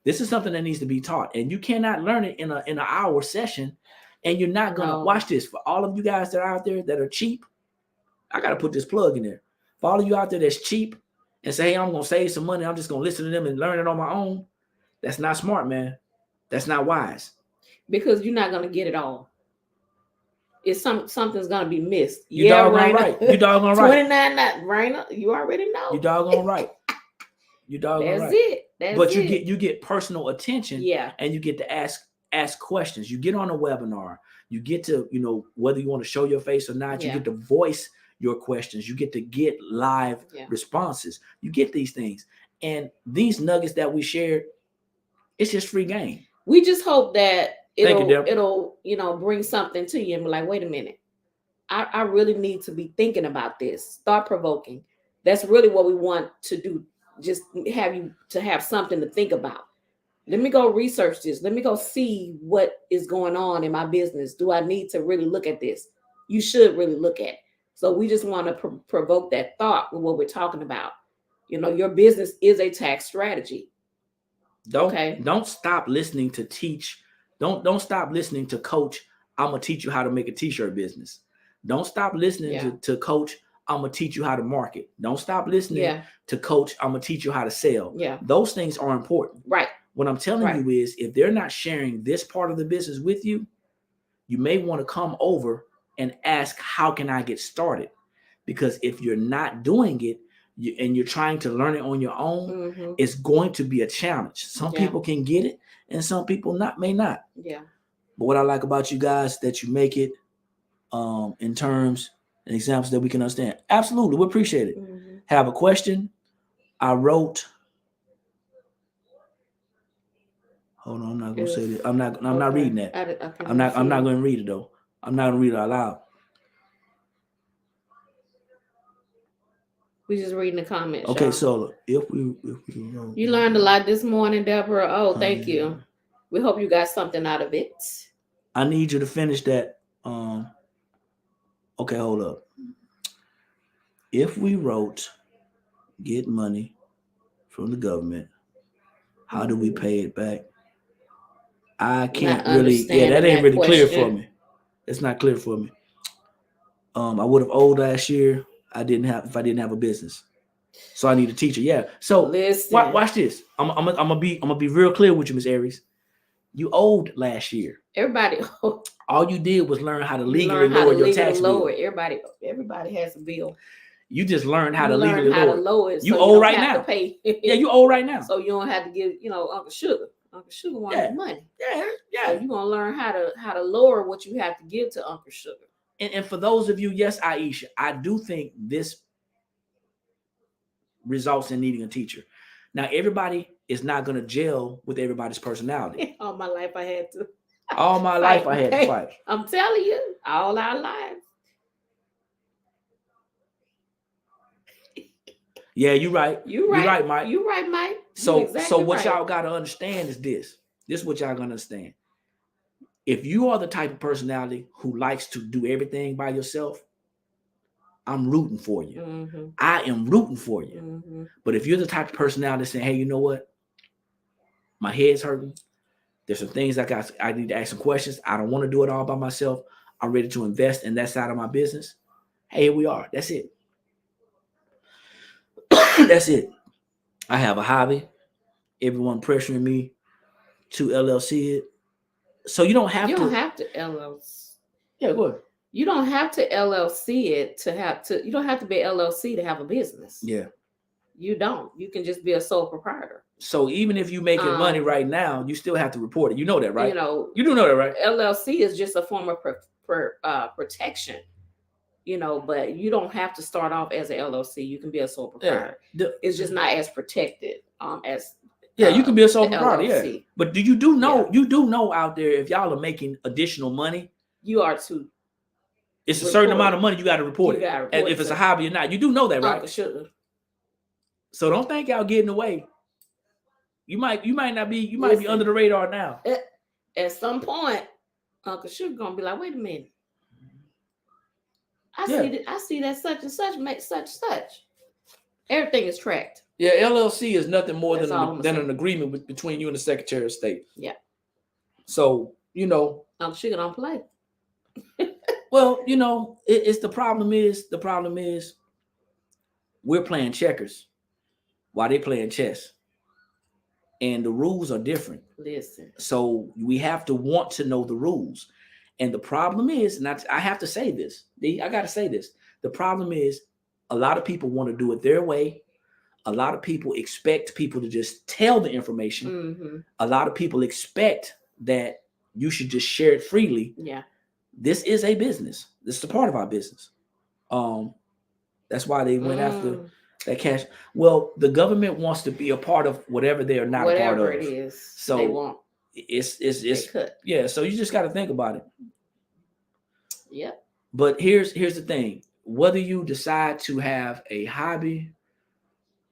This is something that needs to be taught, and you cannot learn it in an hour session. And you're not gonna watch this. For all of you guys that are out there that are cheap, I gotta put this plug in there. For all of you out there that's cheap and say, hey, I'm gonna save some money, I'm just gonna listen to them and learn it on my own. That's not smart, man. That's not wise. Because you're not gonna get it all. It's something's gonna be missed. You doggone right. You doggone right. 29, Raina, you already know. You doggone right. You doggone right. That's it. You get personal attention. Yeah. And you get to ask questions. You get on a webinar. You get to, whether you want to show your face or not, you get to voice your questions. You get to get live responses. You get these things. And these nuggets that we shared, it's just free game. We just hope that it'll bring something to you and be like, wait a minute. I really need to be thinking about this. Thought provoking. That's really what we want to do. Just have you to have something to think about. Let me go research this. Let me go see what is going on in my business. Do I need to really look at this? You should really look at it. So we just want to provoke that thought with what we're talking about. Your business is a tax strategy. Don't stop listening to teach. Don't stop listening to coach. I'm gonna teach you how to make a t-shirt business. Don't stop listening to coach. I'm gonna teach you how to market. Don't stop listening to coach. I'm gonna teach you how to sell. Yeah. Those things are important. Right. What I'm telling you is, if they're not sharing this part of the business with you, you may want to come over and ask, how can I get started? Because if you're not doing it and you're trying to learn it on your own, it's going to be a challenge. Some people can get it and some people may not. Yeah. But what I like about you guys, that you make it in terms and examples that we can understand. Absolutely. We appreciate it. Have a question? I wrote. Hold on, I'm not gonna say that. I'm not reading that. I'm not gonna read it though. I'm not gonna read it out loud. We just reading the comments. Okay, y'all. So if we you learned a lot this morning, Deborah. Oh, thank you. We hope you got something out of it. I need you to finish that. Okay, hold up. If we wrote get money from the government, How do we pay it back? I can't Not really. Yeah, that ain't understanding really that clear question. for me. It's not clear for me. I would have owed last year. I didn't have if I didn't have a business. So I need a teacher. Yeah. So Listen. watch this. I'm gonna be real clear with you, Miss Aries. You owed last year. Everybody. All you did was learn how to legally lower your tax bill. Everybody has a bill. You just learned how You to legally lower it. You so owe you right have now. To pay. Yeah, you owe right now. So you don't have to give, Uncle Sugar. Uncle Sugar wants the money. Yeah. So you're gonna learn how to lower what you have to give to Uncle Sugar. And for those of you, yes, Aisha, I do think this results in needing a teacher. Now, everybody is not going to gel with everybody's personality. All my life I had to. All my life I had to fight. I'm telling you, all our lives. Yeah, you're right. You're right, Mike. You're right, Mike. So what y'all got to understand is this. This is what y'all going to understand. If you are the type of personality who likes to do everything by yourself, I'm rooting for you. Mm-hmm. I am rooting for you. Mm-hmm. But if you're the type of personality saying, hey, you know what? My head's hurting. There's some things I need to ask some questions. I don't want to do it all by myself. I'm ready to invest in that side of my business. Hey, here we are. That's it. That's it. I have a hobby. Everyone pressuring me to LLC it. So you don't have to LLC. Yeah, go ahead. You don't have to LLC it you don't have to be LLC to have a business. Yeah. You don't. You can just be a sole proprietor. So even if you're making money right now, you still have to report it. You know that, right? You do know that, right? LLC is just a form of protection, but you don't have to start off as an LLC. You can be a sole proprietor. Yeah. It's just not as protected as you can be a sole proprietor. Yeah. But you do know out there, if y'all are making additional money, you are too. It's a certain amount of money you got to report it. And if it's a hobby or not, you do know that, right? Sugar. So don't think y'all getting away. You might not be. You might be under the radar now. At some point, Uncle Sugar gonna be like, wait a minute. I see that such and such make such and such. Everything is tracked. Yeah, LLC is nothing more than an agreement between you and the Secretary of State. Yeah. So Uncle Sugar don't play. Well, it's the problem is we're playing checkers while they playing chess. And the rules are different. Listen. So we have to want to know the rules. And the problem is, and I have to say this. I got to say this. The problem is a lot of people want to do it their way. A lot of people expect people to just tell the information. Mm-hmm. A lot of people expect that you should just share it freely. Yeah. This is a business. This is a part of our business. That's why they went after that cash. Well, the government wants to be a part of whatever they are not a part of. Whatever it is. So they want. It's yeah. So you just got to think about it. Yeah. But here's the thing: whether you decide to have a hobby,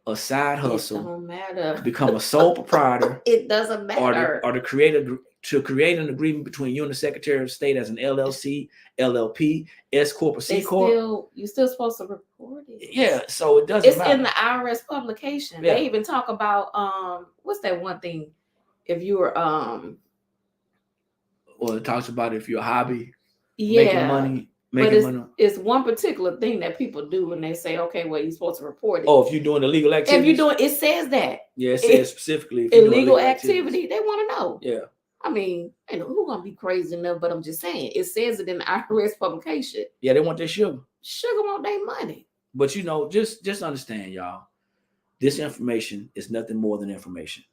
a side hustle, it don't matter. Become a sole proprietor, it doesn't matter, or to create an agreement between you and the Secretary of State as an LLC, LLP, S corp, or C corp. You're still supposed to report it. Yeah, so it doesn't. It's matter. in the IRS publication. Yeah. They even talk about what's that one thing? If you were well, it talks about if you're a hobby, making money. It's one particular thing that people do when they say, okay, well, you're supposed to report it. Oh, if you're doing illegal activity. It says that. Yeah, it says specifically. If illegal activity, they want to know. Yeah. I mean, who's gonna be crazy enough? But I'm just saying, it says it in the IRS publication. Yeah, they want their sugar. Sugar want their money. But just understand, y'all. This information is nothing more than information.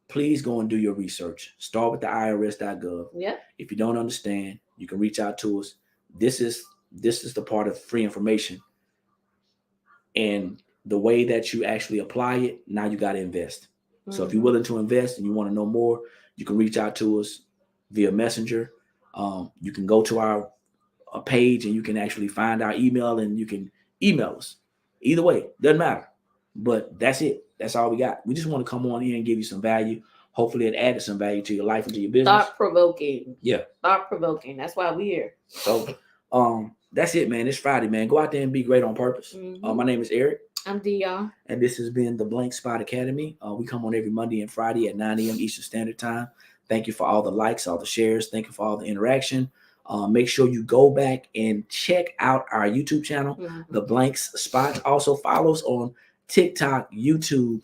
Please go and do your research. Start with the IRS.gov. Yeah. If you don't understand, you can reach out to us. This is the part of free information. And the way that you actually apply it, now you got to invest. Mm-hmm. So if you're willing to invest and you want to know more, you can reach out to us via Messenger. You can go to our page and you can actually find our email and you can email us. Either way, doesn't matter. But that's it. That's all we got. We just want to come on in and give you some value. Hopefully it added some value to your life and to your business. Thought-provoking. Yeah. Thought-provoking. That's why we're here. So that's it, man. It's Friday, man. Go out there and be great on purpose. Mm-hmm. My name is Eric. I'm Dia. And this has been the Blank Spot Academy. We come on every Monday and Friday at 9 a.m. Eastern Standard Time. Thank you for all the likes, all the shares. Thank you for all the interaction. Make sure you go back and check out our YouTube channel, The Blank Spot. Also follow us on TikTok, YouTube,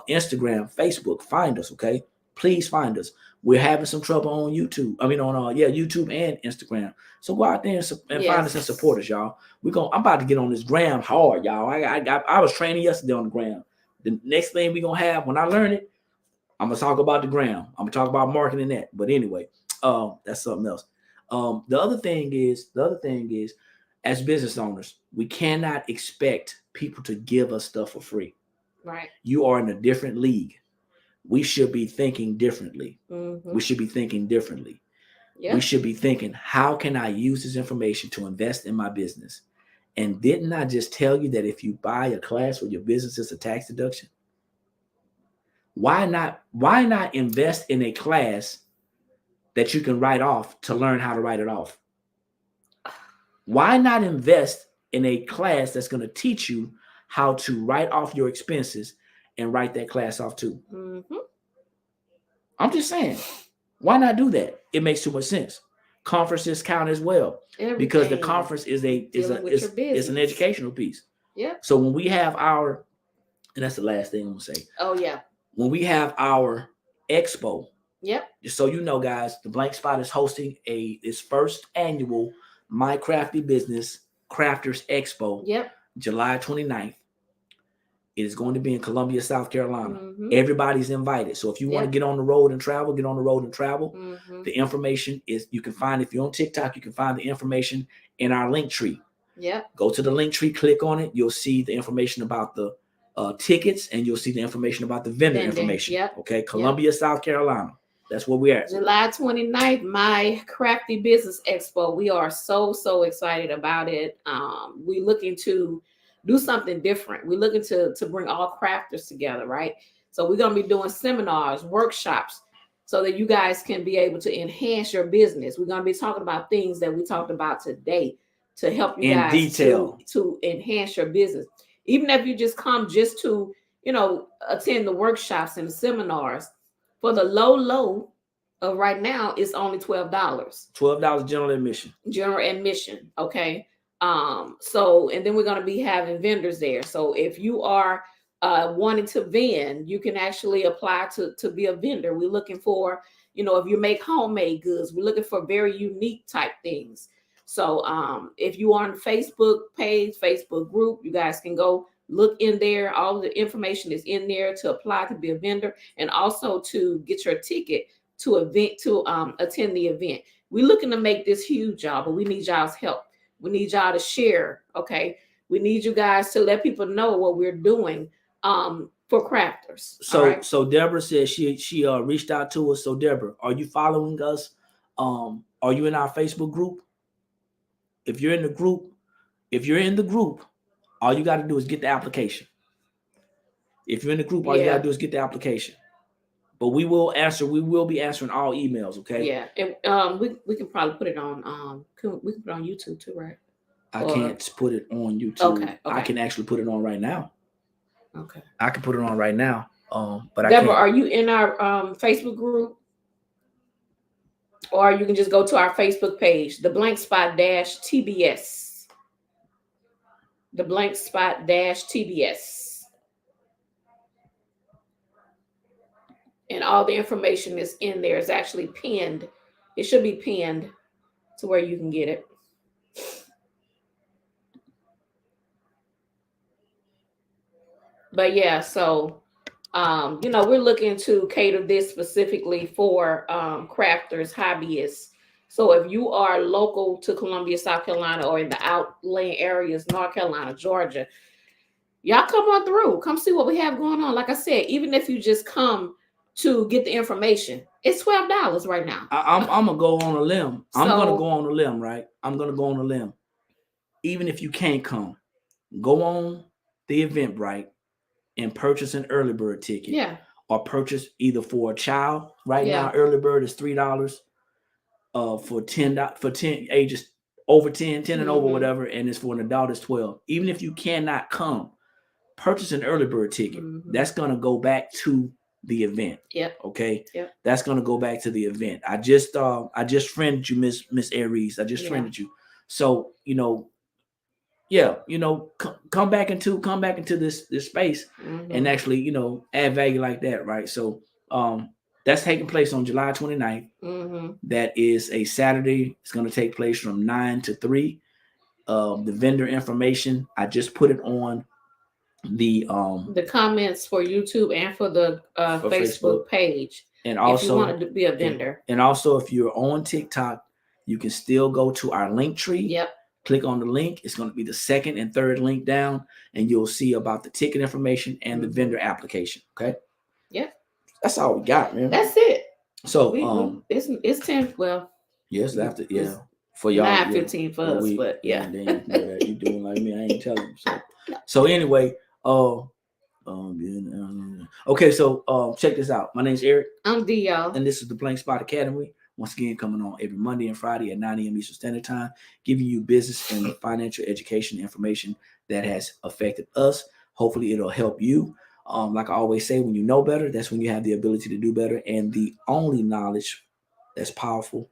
Instagram, Facebook. Find us, okay? Please find us. We're having some trouble on YouTube. YouTube and Instagram. So go out there and find us and support us, y'all. I'm about to get on this gram hard, y'all. I was training yesterday on the gram. The next thing we're gonna have when I learn it, I'm gonna talk about the gram. I'm gonna talk about marketing that. But anyway, that's something else. The other thing is, as business owners, we cannot expect people to give us stuff for free. Right. You are in a different league. We should be thinking differently. We should be thinking differently. We should be thinking, how can I use this information to invest in my business? And didn't I just tell you that if you buy a class for your business, it's a tax deduction? Why not invest in a class that you can write off to learn how to write it off? Why not invest in a class that's going to teach you how to write off your expenses and write that class off too? I'm just saying, why not do that? It makes too much sense. Conferences count as well. Because the conference is an educational piece. Yeah. So when we have and that's the last thing I'm gonna say. Oh yeah. When we have our expo. Yep. Just so you know, guys, the Blank Spot is hosting its first annual My Crafty Business Crafters Expo. Yep. July 29th. It is going to be in Columbia, South Carolina. Everybody's invited. So if you want to get on the road and travel, get on the road and travel. The information you can find, if you're on TikTok, you can find the information in our link tree. Yeah. Go to the link tree, click on it. You'll see the information about the tickets, and you'll see the information about the vendor information. Yep. Okay. Columbia, South Carolina. That's where we're at. July 29th, My Crafty Business Expo. We are so excited about it. We're looking to do something different. We're looking to bring all crafters together, right? So we're going to be doing seminars, workshops, so that you guys can be able to enhance your business. We're going to be talking about things that we talked about today to help you guys detail to enhance your business. Even if you just come just to, attend the workshops and the seminars, for the low of right now, it's only $12. $12 general admission. General admission, okay? So, and then we're going to be having vendors there. So if you are wanting to vend, you can actually apply to be a vendor. We're looking for, if you make homemade goods, we're looking for very unique type things. So if you are on Facebook page, Facebook group, you guys can go look in there. All the information is in there to apply to be a vendor, and also to get your ticket to attend the event. We're looking to make this huge, y'all, but we need y'all's help. We need y'all to share, okay? We need you guys to let people know what we're doing for crafters. So Deborah says she reached out to us. So Deborah, are you following us? Are you in our Facebook group? If you're in the group, all you got to do is get the application. If you're in the group, all you got to do is get the application. But we will be answering all emails, okay? Yeah. And we can probably put it on we can put it on YouTube too, right? I can't put it on YouTube. Okay. I can actually put it on right now. Okay. I can put it on right now. But Deborah, are you in our Facebook group? Or you can just go to our Facebook page, the Blank Spot TBS. The Blank Spot TBS. And all the information is in there. It's actually pinned. It should be pinned to where you can get it. But yeah, so we're looking to cater this specifically for crafters, hobbyists. So if you are local to Columbia, South Carolina, or in the outlying areas, North Carolina, Georgia, y'all come on through. Come see what we have going on. Like I said, even if you just come to get the information, it's $12 right now. I'm gonna go on a limb. I'm gonna go on a limb, right? I'm gonna go on a limb. Even if you can't come, go on the Eventbrite and purchase an early bird ticket. Yeah. Or purchase either for a child. Right now, early bird is $3. For 10 ages over 10 and over, whatever, and it's for an adult is $12. Even if you cannot come, purchase an early bird ticket. That's going to go back to the event. Yep. Okay. Yep. That's going to go back to the event. I just friended you, Miss Aries. I just friended you. So, come back into this space and actually, add value like that. Right. So, that's taking place on July 29th. That is a Saturday. It's going to take place from 9 to 3. The vendor information, I just put it on the comments for YouTube and for the for Facebook page. And also, if you want to be a vendor. And also, if you're on TikTok, you can still go to our link tree. Yep. Click on the link. It's going to be the second and third link down, and you'll see about the ticket information and the vendor application. Okay. Yep. That's all we got, man. That's it. So it's 10. Well, yes, after for y'all 9:15 for us, but yeah. And then you doing like me. I ain't telling you. So anyway, okay, so check this out. My name's Eric. I'm D, y'all. And this is the Blank Spot Academy. Once again, coming on every Monday and Friday at 9 a.m. Eastern Standard Time, giving you business and financial education information that has affected us. Hopefully, it'll help you. Like I always say, when you know better, that's when you have the ability to do better. And the only knowledge that's powerful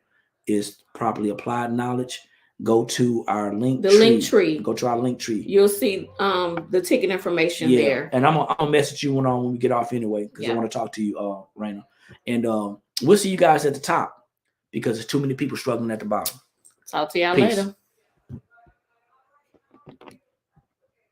is properly applied knowledge. Go to our link tree. Go to our link tree. You'll see the ticket information there. And I'm gonna message you when we get off anyway, because I want to talk to you, Raina. And we'll see you guys at the top because there's too many people struggling at the bottom. Talk to y'all later.